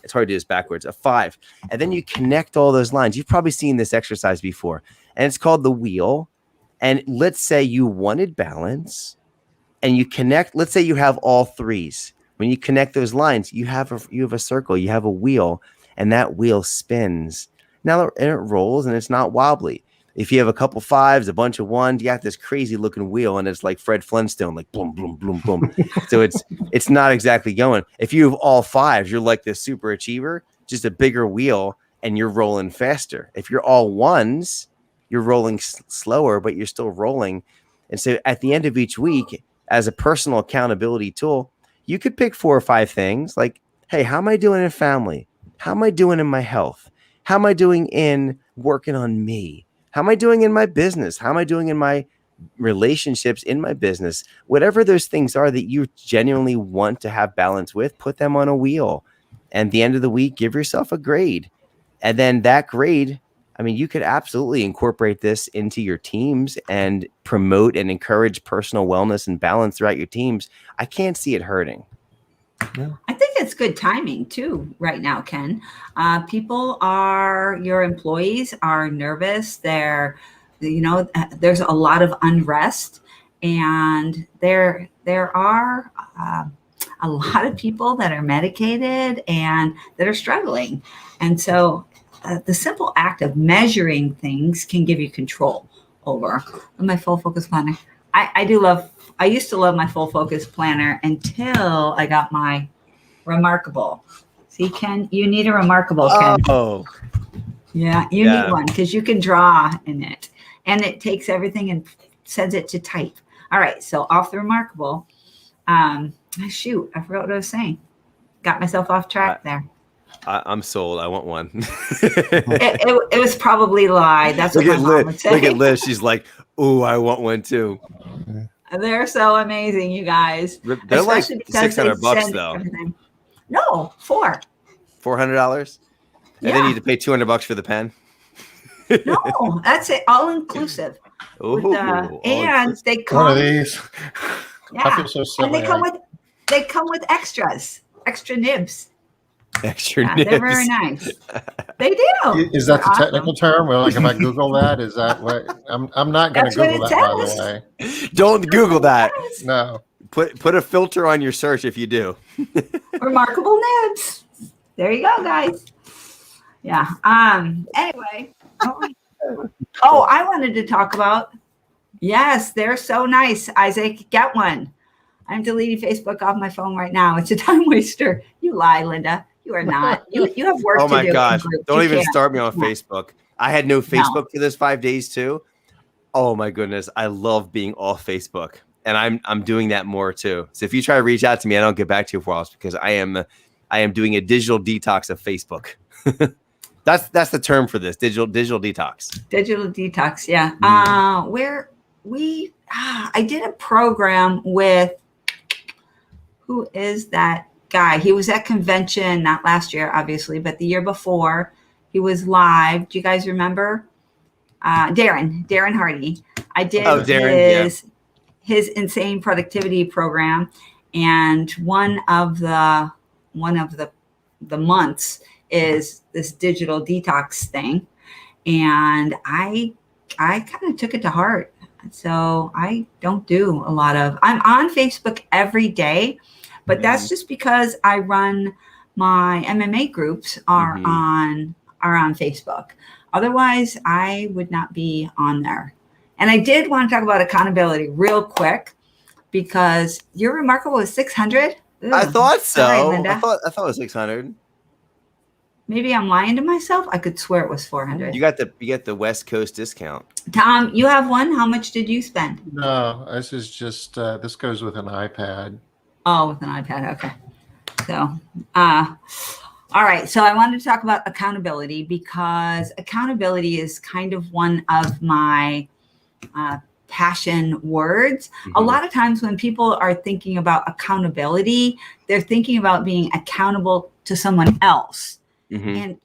[SPEAKER 3] It's hard to do this backwards, a 5. And then you connect all those lines. You've probably seen this exercise before. And it's called the wheel. And let's say you wanted balance and you connect, let's say you have all 3s. When you connect those lines, you have a circle, you have a wheel, and that wheel spins. Now, and it rolls and it's not wobbly. If you have a couple 5s, a bunch of 1s, you got this crazy looking wheel, and it's like Fred Flintstone, like boom, boom, boom, boom. So it's not exactly going. If you have all 5s, you're like this super achiever, just a bigger wheel, and you're rolling faster. If you're all 1s, you're rolling slower, but you're still rolling. And so at the end of each week, as a personal accountability tool, you could pick 4 or 5 things like, hey, how am I doing in family? How am I doing in my health? How am I doing in working on me? How am I doing in my business? How am I doing in my relationships in my business? Whatever those things are that you genuinely want to have balance with, put them on a wheel. And at the end of the week, give yourself a grade. And then that grade, I mean, you could absolutely incorporate this into your teams and promote and encourage personal wellness and balance throughout your teams. I can't see it hurting.
[SPEAKER 2] Yeah. I think it's good timing too right now, Ken. Your employees are nervous. There's a lot of unrest, and there are a lot of people that are medicated and that are struggling. And so the simple act of measuring things can give you control over my full focus planner. I used to love my full focus planner until I got my Remarkable. See, Ken, you need a Remarkable, Ken.
[SPEAKER 3] Oh.
[SPEAKER 2] Yeah, you need one because you can draw in it. And it takes everything and sends it to type. All right, so off the Remarkable. Shoot, I forgot what I was saying. Got myself off track there.
[SPEAKER 3] I'm sold. I want one.
[SPEAKER 2] it was probably a lie. That's what my mom would say.
[SPEAKER 3] Look at Liz. She's like, "Ooh, I want one too."
[SPEAKER 2] They're so amazing, you guys.
[SPEAKER 3] They're like $600 though.
[SPEAKER 2] Everything. No, $400.
[SPEAKER 3] $400, and then you need to pay $200 for the pen.
[SPEAKER 2] No, that's it, all inclusive. And they come.
[SPEAKER 1] One of these.
[SPEAKER 2] Yeah,
[SPEAKER 1] I feel so silly.
[SPEAKER 2] And they come with extra nibs.
[SPEAKER 3] Extra
[SPEAKER 2] yeah,
[SPEAKER 3] nibs.
[SPEAKER 2] They're very nice. They do.
[SPEAKER 1] Is that the technical term? Well, like if I Google that, is that what? I'm not going to Google that, by the way.
[SPEAKER 3] Don't Google that.
[SPEAKER 1] No.
[SPEAKER 3] Put a filter on your search if you do.
[SPEAKER 2] Remarkable nibs. There you go, guys. Yeah. Anyway. I wanted to talk about. Yes, they're so nice. Isaac, get one. I'm deleting Facebook off my phone right now. It's a time waster. You lie, Linda. You are not. You have work to do.
[SPEAKER 3] Oh my gosh. Don't even start me on Facebook. I had no Facebook for this 5 days too. Oh my goodness. I love being off Facebook. And I'm doing that more too. So if you try to reach out to me, I don't get back to you for a while because I am doing a digital detox of Facebook. That's the term for this, digital detox.
[SPEAKER 2] Digital detox, yeah. I did a program with, who is that guy? He was at convention, not last year, obviously, but the year before. He was live. Do you guys remember? Darren Hardy. I did his insane productivity program, and one of the months is this digital detox thing, and I kind of took it to heart. So I don't do a lot of. I'm on Facebook every day, but that's just because I run my MMA groups are on Facebook. Otherwise, I would not be on there. And I did want to talk about accountability real quick because your Remarkable is 600.
[SPEAKER 3] I thought so.
[SPEAKER 2] Sorry,
[SPEAKER 3] I thought it was 600.
[SPEAKER 2] Maybe I'm lying to myself. I could swear it was 400.
[SPEAKER 3] You got the West Coast discount.
[SPEAKER 2] Tom, you have one. How much did you spend?
[SPEAKER 1] No, this is just this goes with an iPad.
[SPEAKER 2] Oh, with an iPad. Okay. So, all right. So I wanted to talk about accountability because accountability is kind of one of my passion words. A lot of times when people are thinking about accountability, they're thinking about being accountable to someone else. And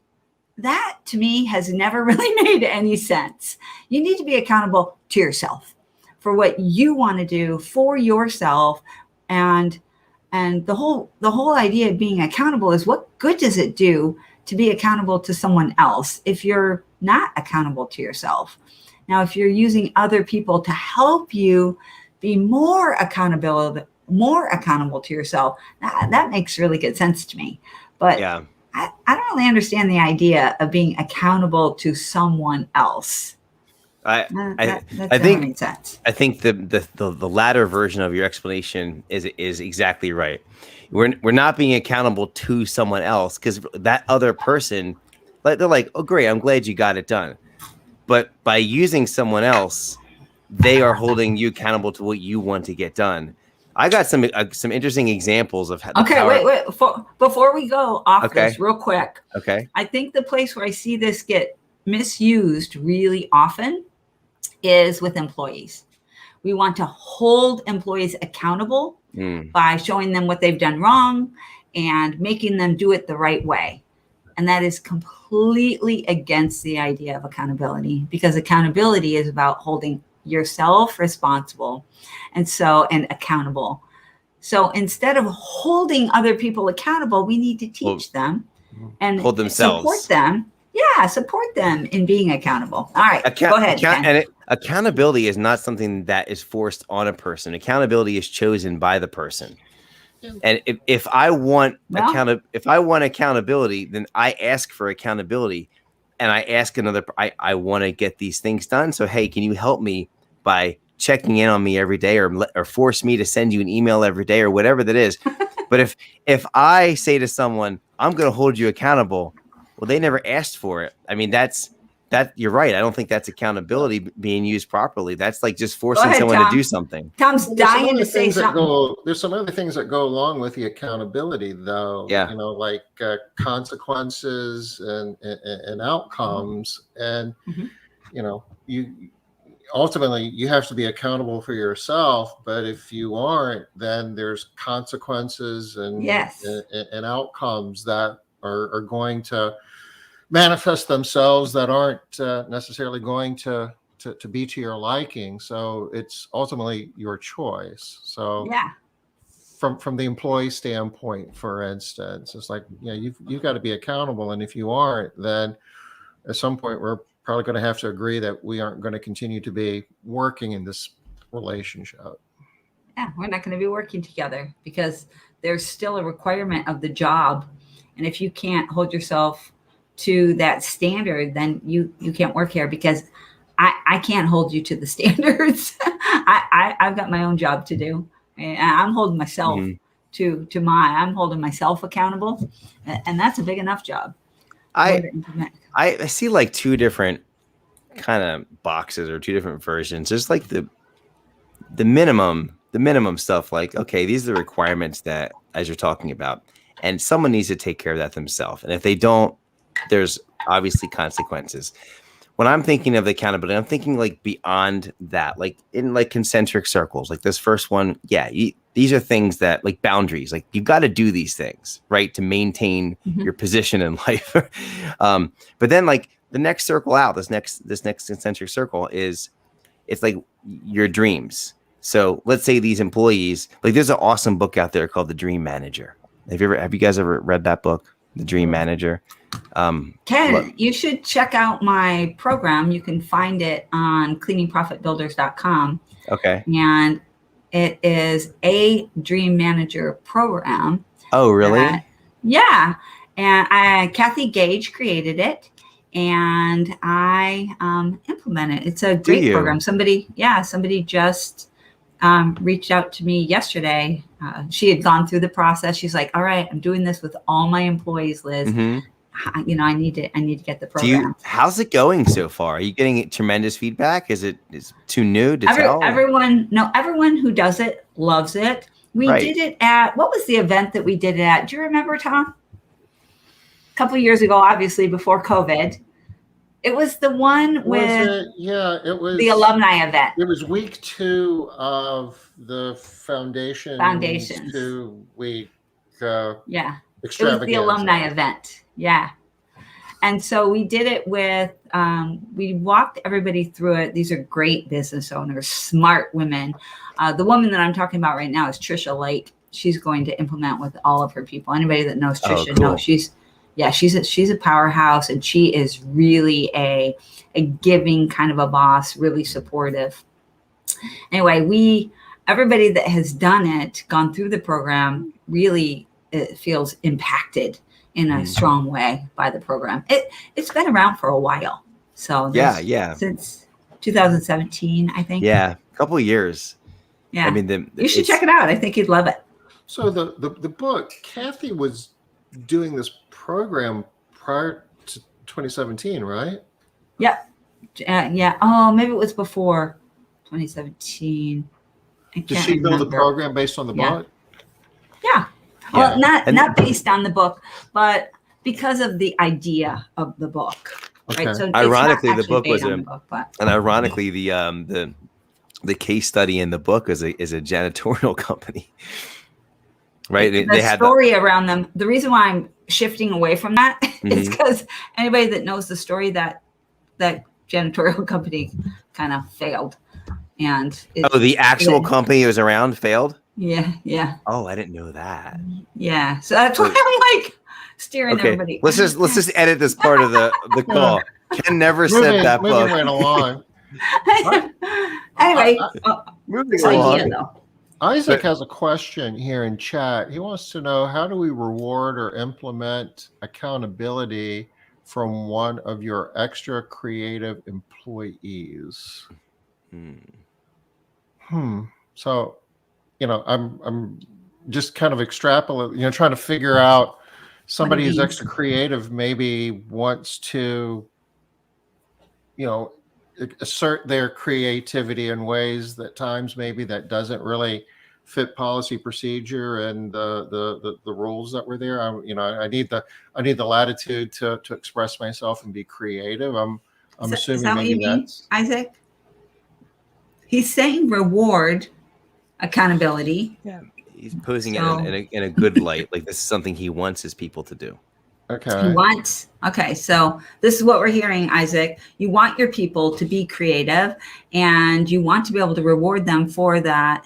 [SPEAKER 2] that to me has never really made any sense. You need to be accountable to yourself for what you want to do for yourself. And the whole idea of being accountable is, what good does it do to be accountable to someone else if you're not accountable to yourself? Now, if you're using other people to help you be more accountable to yourself, that makes really good sense to me. But
[SPEAKER 3] Yeah.
[SPEAKER 2] I don't really understand the idea of being accountable to someone else.
[SPEAKER 3] I
[SPEAKER 2] Makes sense.
[SPEAKER 3] I think the latter version of your explanation is exactly right. We're not being accountable to someone else because that other person, like, they're like, oh great, I'm glad you got it done. But by using someone else, they are holding you accountable to what you want to get done. I got some interesting examples of how.
[SPEAKER 2] Wait. Before we go off this real quick.
[SPEAKER 3] Okay.
[SPEAKER 2] I think the place where I see this get misused really often is with employees. We want to hold employees accountable by showing them what they've done wrong and making them do it the right way. And that is completely against the idea of accountability, because accountability is about holding yourself responsible and accountable. So instead of holding other people accountable, we need to teach them and
[SPEAKER 3] hold themselves.
[SPEAKER 2] Support them in being accountable. All right, go ahead.
[SPEAKER 3] Accountability is not something that is forced on a person. Accountability is chosen by the person. And if I want accountability, then I ask for accountability, and I ask I want to get these things done. So, hey, can you help me by checking in on me every day, or force me to send you an email every day, or whatever that is. But if I say to someone, I'm going to hold you accountable, well, they never asked for it. I mean, that you're right. I don't think that's accountability being used properly. That's like just forcing someone to do something.
[SPEAKER 2] Tom's dying to say something.
[SPEAKER 1] There's some other things that go along with the accountability, though.
[SPEAKER 3] Yeah.
[SPEAKER 1] Like consequences and outcomes, and you ultimately you have to be accountable for yourself. But if you aren't, then there's consequences and outcomes that are going to manifest themselves that aren't necessarily going to be to your liking. So it's ultimately your choice. So from the employee standpoint, for instance, it's like, you've got to be accountable. And if you aren't, then at some point we're probably going to have to agree that we aren't going to continue to be working in this relationship.
[SPEAKER 2] Yeah, we're not going to be working together because there's still a requirement of the job. And if you can't hold yourself to that standard, then you can't work here, because I can't hold you to the standards. I've got my own job to do, and I'm holding myself I'm holding myself accountable, and that's a big enough job.
[SPEAKER 3] I see like two different kind of boxes or two different versions. There's like the minimum stuff, like, okay, these are the requirements that, as you're talking about, and someone needs to take care of that themselves. And if they don't, there's obviously consequences. When I'm thinking of accountability, I'm thinking like beyond that, like in like concentric circles, like this first one. Yeah. These are things that, like, boundaries, like you've got to do these things, right, to maintain your position in life. But then like the next circle out, this next concentric circle it's like your dreams. So let's say these employees, like, there's an awesome book out there called The Dream Manager. Have you guys ever read that book, The Dream Manager?
[SPEAKER 2] Ken, you should check out my program. You can find it on cleaningprofitbuilders.com.
[SPEAKER 3] Okay.
[SPEAKER 2] And it is a Dream Manager program.
[SPEAKER 3] Oh, really?
[SPEAKER 2] And Kathy Gage created it, and I implement it. It's a great program. Somebody just reached out to me yesterday. She had gone through the process. She's like, all right, I'm doing this with all my employees, Liz. I need to get the program.
[SPEAKER 3] How's it going so far? Are you getting tremendous feedback? Is too new to tell?
[SPEAKER 2] Everyone who does it loves it. We
[SPEAKER 3] Right.
[SPEAKER 2] did it at, what was the event that we did it at? Do you remember, Tom? A couple of years ago, obviously before COVID. It was the one
[SPEAKER 1] Was
[SPEAKER 2] with
[SPEAKER 1] it? Yeah, it was
[SPEAKER 2] the alumni event.
[SPEAKER 1] It was week 2 of the foundation's
[SPEAKER 2] Foundations.
[SPEAKER 1] 2-week
[SPEAKER 2] Yeah. It was the
[SPEAKER 1] extravaganza.
[SPEAKER 2] alumni event. Yeah. And so we did it with, we walked everybody through it. These are great business owners, smart women. The woman that I'm talking about right now is Trisha Lake. She's going to implement with all of her people. Anybody that knows Trisha knows she's a powerhouse, and she is really a giving kind of a boss, really supportive. Anyway, everybody that has done it, gone through the program, really feels impacted in a strong way by the program. It's been around for a while. So since 2017, I think.
[SPEAKER 3] Yeah, a couple of years.
[SPEAKER 2] Yeah.
[SPEAKER 3] I mean,
[SPEAKER 2] you should check it out. I think you'd love it.
[SPEAKER 1] So the book, Kathy was doing this program prior to 2017, right?
[SPEAKER 2] Yep. Yeah. Oh, maybe it was before 2017.
[SPEAKER 1] Did she build the program based on the book?
[SPEAKER 2] Yeah. Well, not based on the book, but because of the idea of the book.
[SPEAKER 1] Okay.
[SPEAKER 2] Right. So
[SPEAKER 3] ironically, the book was
[SPEAKER 2] and
[SPEAKER 3] ironically the case study in the book is a janitorial company. Right.
[SPEAKER 2] The story around them. The reason why I'm shifting away from that is because anybody that knows the story, that janitorial company kind of failed. And
[SPEAKER 3] the actual company that was around failed?
[SPEAKER 2] Yeah.
[SPEAKER 3] Oh, I didn't know that.
[SPEAKER 2] Yeah. So that's why I'm like steering everybody.
[SPEAKER 3] Let's just edit this part of the call. Ken never said that book.
[SPEAKER 1] Moving right along.
[SPEAKER 2] Anyway,
[SPEAKER 3] moving
[SPEAKER 2] along. Though.
[SPEAKER 1] Isaac has a question here in chat. He wants to know, how do we reward or implement accountability from one of your extra creative employees? So, I'm just kind of extrapolating, trying to figure out somebody who's extra creative maybe wants to, assert their creativity in ways that times maybe that doesn't really fit policy procedure and the rules that were there. I need the latitude to express myself and be creative. I'm assuming maybe that's
[SPEAKER 2] Isaac. He's saying reward accountability.
[SPEAKER 3] Yeah, he's posing it in a good light. Like this is something he wants his people to do.
[SPEAKER 2] Okay. So this is what we're hearing, Isaac. You want your people to be creative, and you want to be able to reward them for that,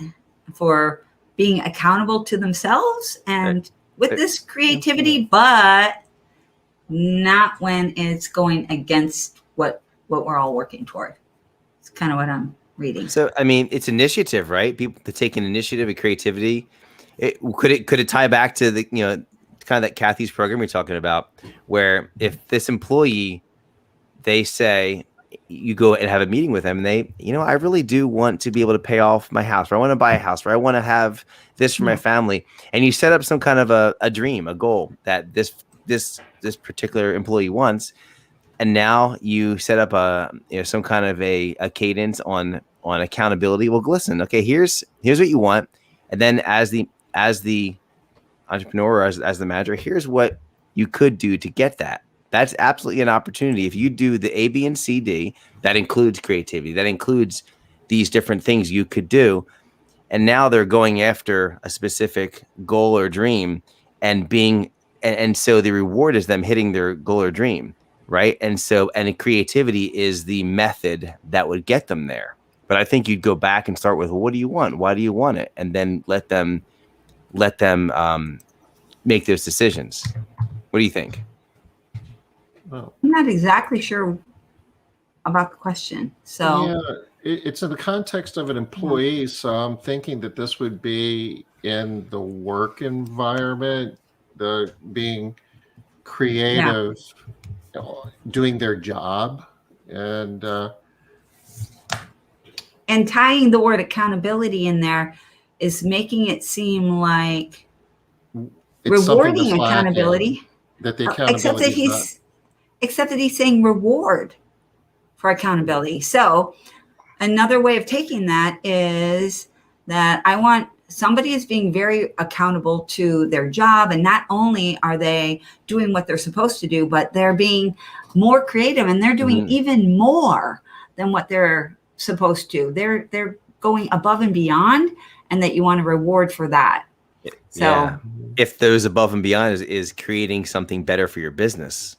[SPEAKER 2] for being accountable to themselves and with this creativity, but not when it's going against what we're all working toward. It's kind of what I'm reading.
[SPEAKER 3] So, I mean, it's initiative, right? People to take an initiative and creativity. Could it tie back to the, kind of that Kathy's program you're talking about, where if this employee, they say, you go and have a meeting with them and they, I really do want to be able to pay off my house, or I want to buy a house, or I want to have this for my family. And you set up some kind of a dream, a goal that this particular employee wants. And now you set up some kind of a cadence on accountability. Well, listen, okay, here's what you want. And then as the entrepreneur or as the manager, here's what you could do to get that. That's absolutely an opportunity. If you do the A, B, and C, D, that includes creativity. That includes these different things you could do. And now they're going after a specific goal or dream and so the reward is them hitting their goal or dream. Right. And creativity is the method that would get them there. But I think you'd go back and start with, well, what do you want? Why do you want it? And then let them make those decisions. What do you think?
[SPEAKER 1] Well,
[SPEAKER 2] I'm not exactly sure about the question. So
[SPEAKER 1] yeah, it's in the context of an employee. So I'm thinking that this would be in the work environment, the being creative, doing their job, and
[SPEAKER 2] tying the word accountability in there is making it seem like rewarding accountability.
[SPEAKER 1] That the accountability
[SPEAKER 2] except that he's saying reward for accountability. So another way of taking that is that I want somebody is being very accountable to their job, and not only are they doing what they're supposed to do, but they're being more creative, and they're doing even more than what they're supposed to. They're going above and beyond, and that you want to reward for that. So
[SPEAKER 3] if those above and beyond is creating something better for your business.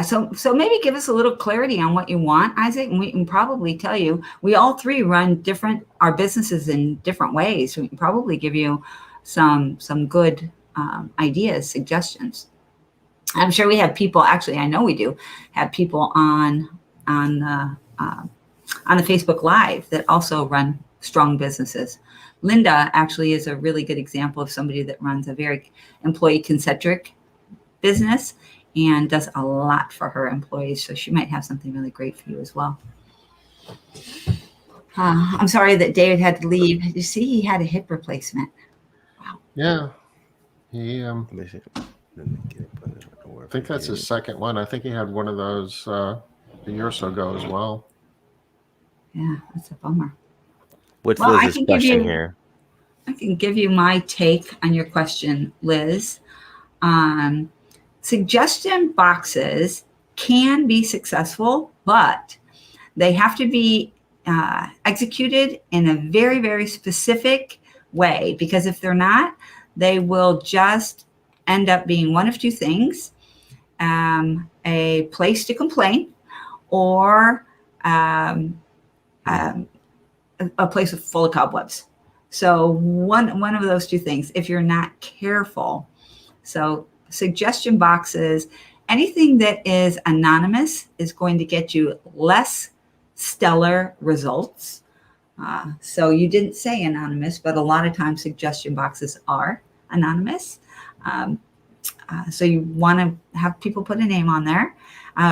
[SPEAKER 2] So maybe give us a little clarity on what you want, Isaac, and we can probably tell you. We all three run our businesses in different ways. So we can probably give you some good ideas, suggestions. I'm sure we have people. Actually, I know we do have people on the Facebook Live that also run strong businesses. Linda actually is a really good example of somebody that runs a very employee-centric business and does a lot for her employees. So she might have something really great for you as well. I'm sorry that David had to leave. You see, he had a hip replacement. Wow.
[SPEAKER 1] Yeah. He, I think that's his second one. I think he had one of those a year or so ago as well.
[SPEAKER 2] Yeah, that's a bummer.
[SPEAKER 3] What's Liz's question here?
[SPEAKER 2] I can give you my take on your question, Liz. Suggestion boxes can be successful, but they have to be executed in a very, very specific way, because if they're not, they will just end up being one of two things: a place to complain, or a place full of cobwebs. So one of those two things, if you're not careful. So suggestion boxes, anything that is anonymous is going to get you less stellar results. So you didn't say anonymous, but a lot of times suggestion boxes are anonymous. So you want to have people put a name on there.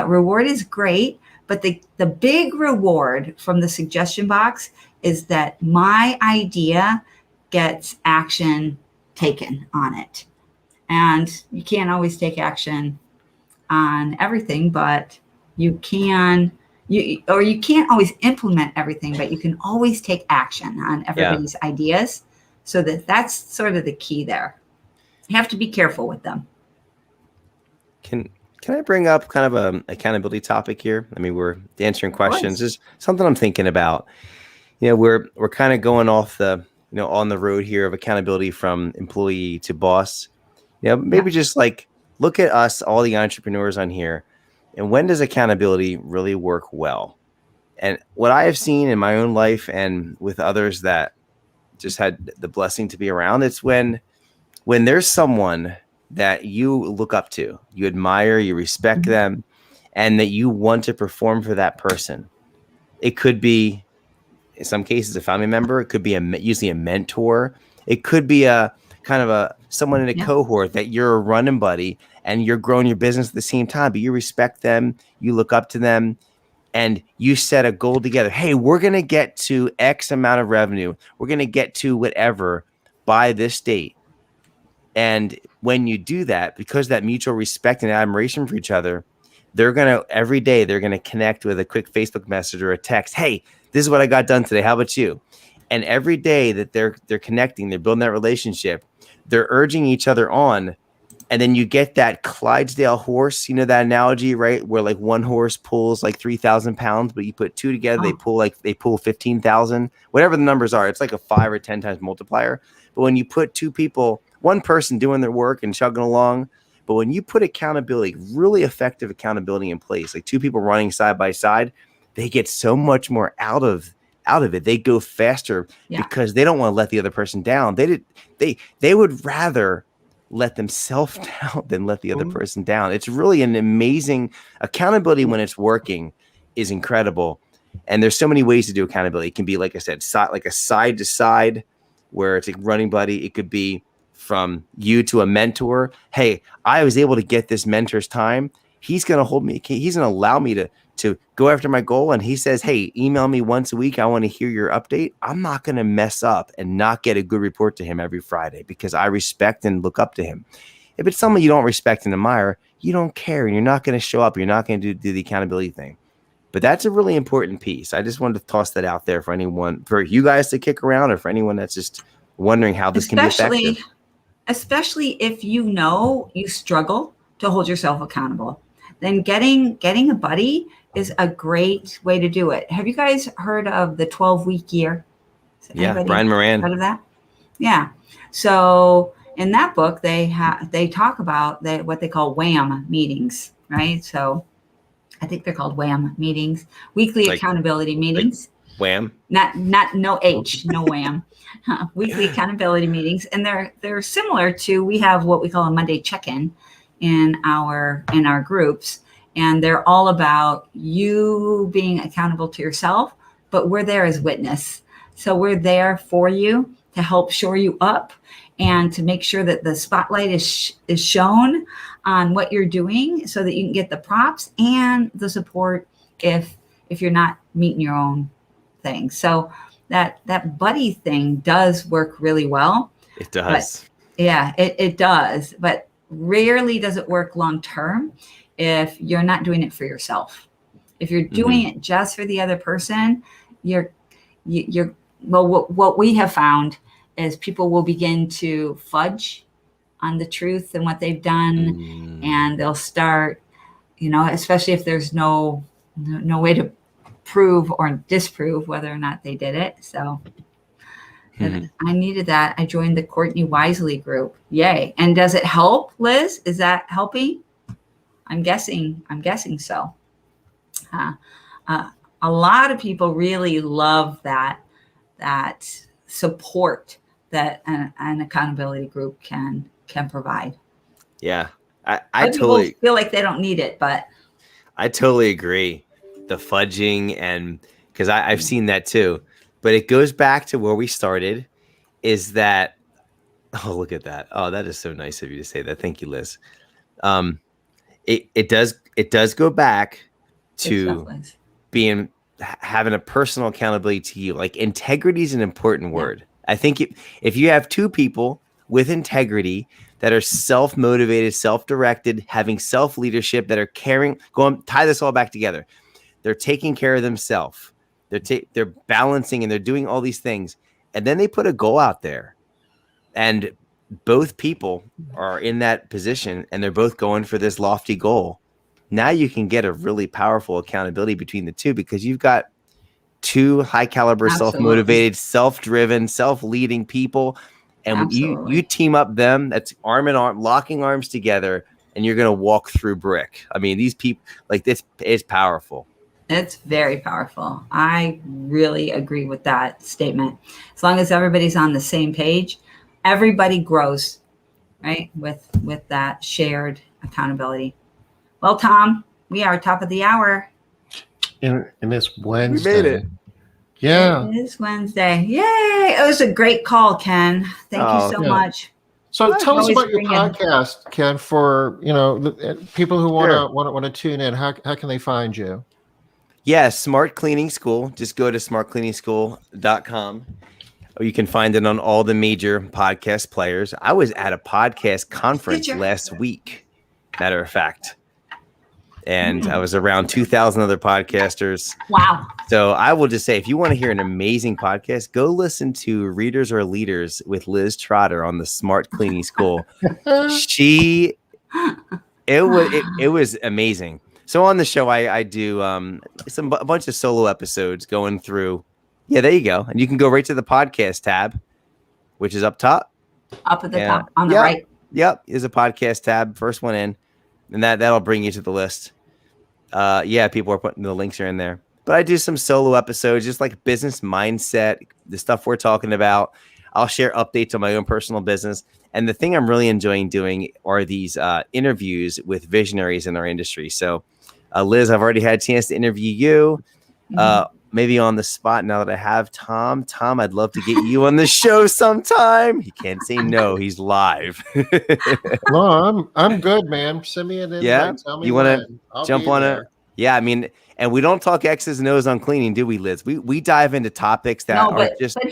[SPEAKER 2] Reward is great, but the big reward from the suggestion box is that my idea gets action taken on it. And you can't always take action on everything, but you can't always implement everything, but you can always take action on everybody's ideas. So that's sort of the key there. You have to be careful with them.
[SPEAKER 3] Can I bring up kind of an accountability topic here? I mean, we're answering questions. This is something I'm thinking about. We're kind of going off on the road here of accountability from employee to boss. Maybe just like look at us, all the entrepreneurs on here, and when does accountability really work well? And what I have seen in my own life and with others that just had the blessing to be around, it's when there's someone that you look up to, you admire, you respect them, and that you want to perform for that person. It could be, in some cases, a family member. It could be usually a mentor. It could be a kind of someone in a cohort that you're a running buddy and you're growing your business at the same time, but you respect them, you look up to them, and you set a goal together. Hey, we're going to get to X amount of revenue. We're going to get to whatever by this date. And when you do that, because that mutual respect and admiration for each other, every day they're going to connect with a quick Facebook message or a text. Hey, this is what I got done today. How about you? And every day that they're connecting, they're building that relationship, they're urging each other on. And then you get that Clydesdale horse, that analogy, right? Where like one horse pulls like 3,000 pounds, but you put two together, they pull 15,000, whatever the numbers are. It's like a 5 or 10 times multiplier. But when you put two people, one person doing their work and chugging along, but when you put accountability, really effective accountability in place, like two people running side by side, they get so much more out of it. They go faster because they don't want to let the other person down. They would rather let themselves down than let the other person down. It's really an amazing accountability when it's working is incredible. And there's so many ways to do accountability. It can be, like I said, like a side to side where it's a running buddy. It could be from you to a mentor. Hey, I was able to get this mentor's time. He's going to hold me. He's going to allow me to go after my goal. And he says, hey, email me once a week. I want to hear your update. I'm not going to mess up and not get a good report to him every Friday because I respect and look up to him. If it's someone you don't respect and admire, you don't care and you're not going to show up. You're not going to do the accountability thing. But that's a really important piece. I just wanted to toss that out there for anyone, for you guys to kick around or for anyone that's just wondering how this can be
[SPEAKER 2] especially
[SPEAKER 3] effective.
[SPEAKER 2] especially if you know you struggle to hold yourself accountable, then getting a buddy is a great way to do it. Have you guys heard of the 12-week year? Has
[SPEAKER 3] Yeah,
[SPEAKER 2] anybody
[SPEAKER 3] Brian Moran.
[SPEAKER 2] heard of that? Yeah. So in that book, they talk about what they call WHAM meetings, right? So I think they're called WHAM meetings, weekly
[SPEAKER 3] Like-
[SPEAKER 2] accountability meetings.
[SPEAKER 3] Wham.
[SPEAKER 2] Not no H, no WHAM. Weekly accountability meetings, and they're similar to, we have what we call a Monday check-in in our groups, and they're all about you being accountable to yourself, but we're there as witness. So we're there for you to help shore you up and to make sure that the spotlight is shown on what you're doing so that you can get the props and the support if you're not meeting your own thing. So that buddy thing does work really well.
[SPEAKER 3] It does.
[SPEAKER 2] Yeah, it does, but rarely does it work long term if you're not doing it for yourself. If you're doing it just for the other person, you're well, what we have found is people will begin to fudge on the truth and what they've done, and they'll start, especially if there's no way to prove or disprove whether or not they did it. So I needed that. I joined the Courtney Wisely group. Yay. And does it help, Liz? Is that helping? I'm guessing so. A lot of people really love that support that an accountability group can provide.
[SPEAKER 3] Yeah. I
[SPEAKER 2] Other
[SPEAKER 3] totally
[SPEAKER 2] people feel like they don't need it, but
[SPEAKER 3] I totally agree. The fudging, and because I've seen that too, but it goes back to where we started, is that, oh, look at that. Oh, that is so nice of you to say that. Thank you, Liz. It does go back to having a personal accountability to you. Like, integrity is an important word. I think if you have two people with integrity that are self-motivated, self-directed, having self-leadership, that are caring, tie this all back together. They're taking care of themselves. They're balancing, and they're doing all these things. And then they put a goal out there, and both people are in that position, and they're both going for this lofty goal. Now you can get a really powerful accountability between the two, because you've got two high caliber, self-motivated, self-driven, self-leading people. And you team up them, that's arm in arm, locking arms together, and you're going to walk through brick. I mean, these people, like, this is powerful.
[SPEAKER 2] It's very powerful. I really agree with that statement. As long as everybody's on the same page, everybody grows, right? With that shared accountability. Well, Tom, we are top of the hour.
[SPEAKER 1] And it's Wednesday.
[SPEAKER 3] We made it.
[SPEAKER 1] Yeah.
[SPEAKER 2] It is Wednesday. Yay. It was a great call, Ken. Thank you so much.
[SPEAKER 1] So tell us about your
[SPEAKER 2] bring in-
[SPEAKER 1] podcast, Ken, for people who want to tune in. How can they find you?
[SPEAKER 3] Yeah, Smart Cleaning School. Just go to smartcleaningschool.com. Or you can find it on all the major podcast players. I was at a podcast conference last week, matter of fact. And I was around 2,000 other podcasters.
[SPEAKER 2] Wow.
[SPEAKER 3] So I will just say, if you want to hear an amazing podcast, go listen to Readers or Leaders with Liz Trotter on the Smart Cleaning School. It was amazing. So on the show, I do a bunch of solo episodes going through. Yeah, there you go. And you can go right to the podcast tab, which is up top.
[SPEAKER 2] Up at the top on the right.
[SPEAKER 3] Yep, is a podcast tab. First one in. And that'll bring you to the list. People are putting the links are in there. But I do some solo episodes, just like business mindset, the stuff we're talking about. I'll share updates on my own personal business. And the thing I'm really enjoying doing are these interviews with visionaries in our industry. So, Liz, I've already had a chance to interview you. Maybe on the spot now that I have Tom. Tom, I'd love to get you on the show sometime. He can't say no. He's live.
[SPEAKER 1] No, I'm good, man. Send me an invite.
[SPEAKER 3] Yeah,
[SPEAKER 1] Tell me
[SPEAKER 3] you want to jump on
[SPEAKER 1] it?
[SPEAKER 3] Yeah, I mean, and we don't talk X's and O's on cleaning, do we, Liz? We dive into topics that are just.
[SPEAKER 2] But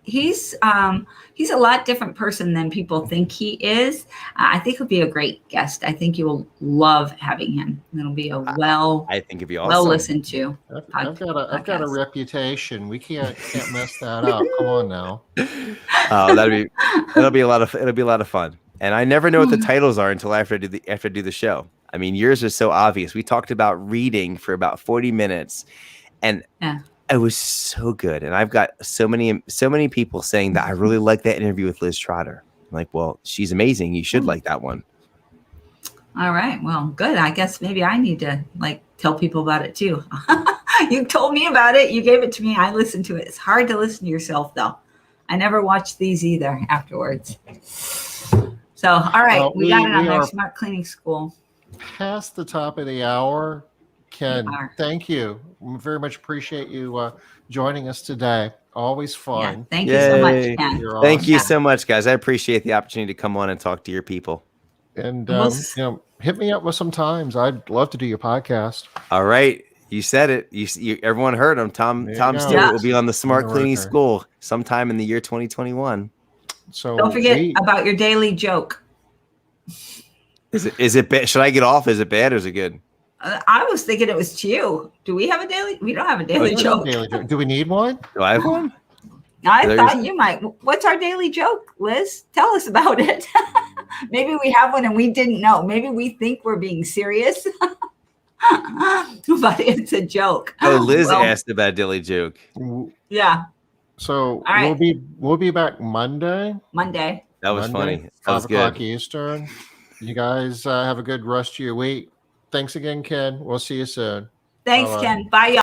[SPEAKER 2] he's a lot different person than people think he is. I think he'll be a great guest. I think you will love having him. It'll be a
[SPEAKER 3] I think it'd be awesome.
[SPEAKER 2] well listened to.
[SPEAKER 1] I've got a reputation. We can't mess that up. Come on now.
[SPEAKER 3] Oh, it'll be a lot of fun. And I never know what the titles are until after I do the show. I mean, yours is so obvious. We talked about reading for about 40 minutes, and it was so good. And I've got so many people saying that I really like that interview with Liz Trotter. I'm like, well, she's amazing. You should like that one.
[SPEAKER 2] All right. Well, good. I guess maybe I need to tell people about it too. You told me about it. You gave it to me. I listened to it. It's hard to listen to yourself though. I never watched these either afterwards. So, all right. We got it on there. Smart Cleaning School.
[SPEAKER 1] Past the top of the hour. Ken, thank you. We very much appreciate you joining us today. Always fun.
[SPEAKER 2] Yeah, thank you so much, Ken.
[SPEAKER 3] Thank you so much, guys. I appreciate the opportunity to come on and talk to your people.
[SPEAKER 1] And hit me up with some times. I'd love to do your podcast.
[SPEAKER 3] All right. You said it. You everyone heard him. Tom Stewart will be on the Smart Cleaning School sometime in the year 2021.
[SPEAKER 2] So don't forget about your daily joke.
[SPEAKER 3] Is it bad? Should I get off? Is it bad or is it good?
[SPEAKER 2] I was thinking it was to you. Do we have a daily? We don't have a daily joke.
[SPEAKER 1] Do we need one?
[SPEAKER 3] Do I have one?
[SPEAKER 2] I thought you might. What's our daily joke, Liz? Tell us about it. Maybe we have one and we didn't know. Maybe we think we're being serious, but it's a joke.
[SPEAKER 3] Oh, Liz asked about a daily joke.
[SPEAKER 2] Yeah.
[SPEAKER 1] So we'll be back Monday.
[SPEAKER 3] That was funny. That was
[SPEAKER 1] 5 o'clock Eastern. You guys have a good rest of your week. Thanks again, Ken. We'll see you soon.
[SPEAKER 2] Thanks, Ken. Bye, y'all.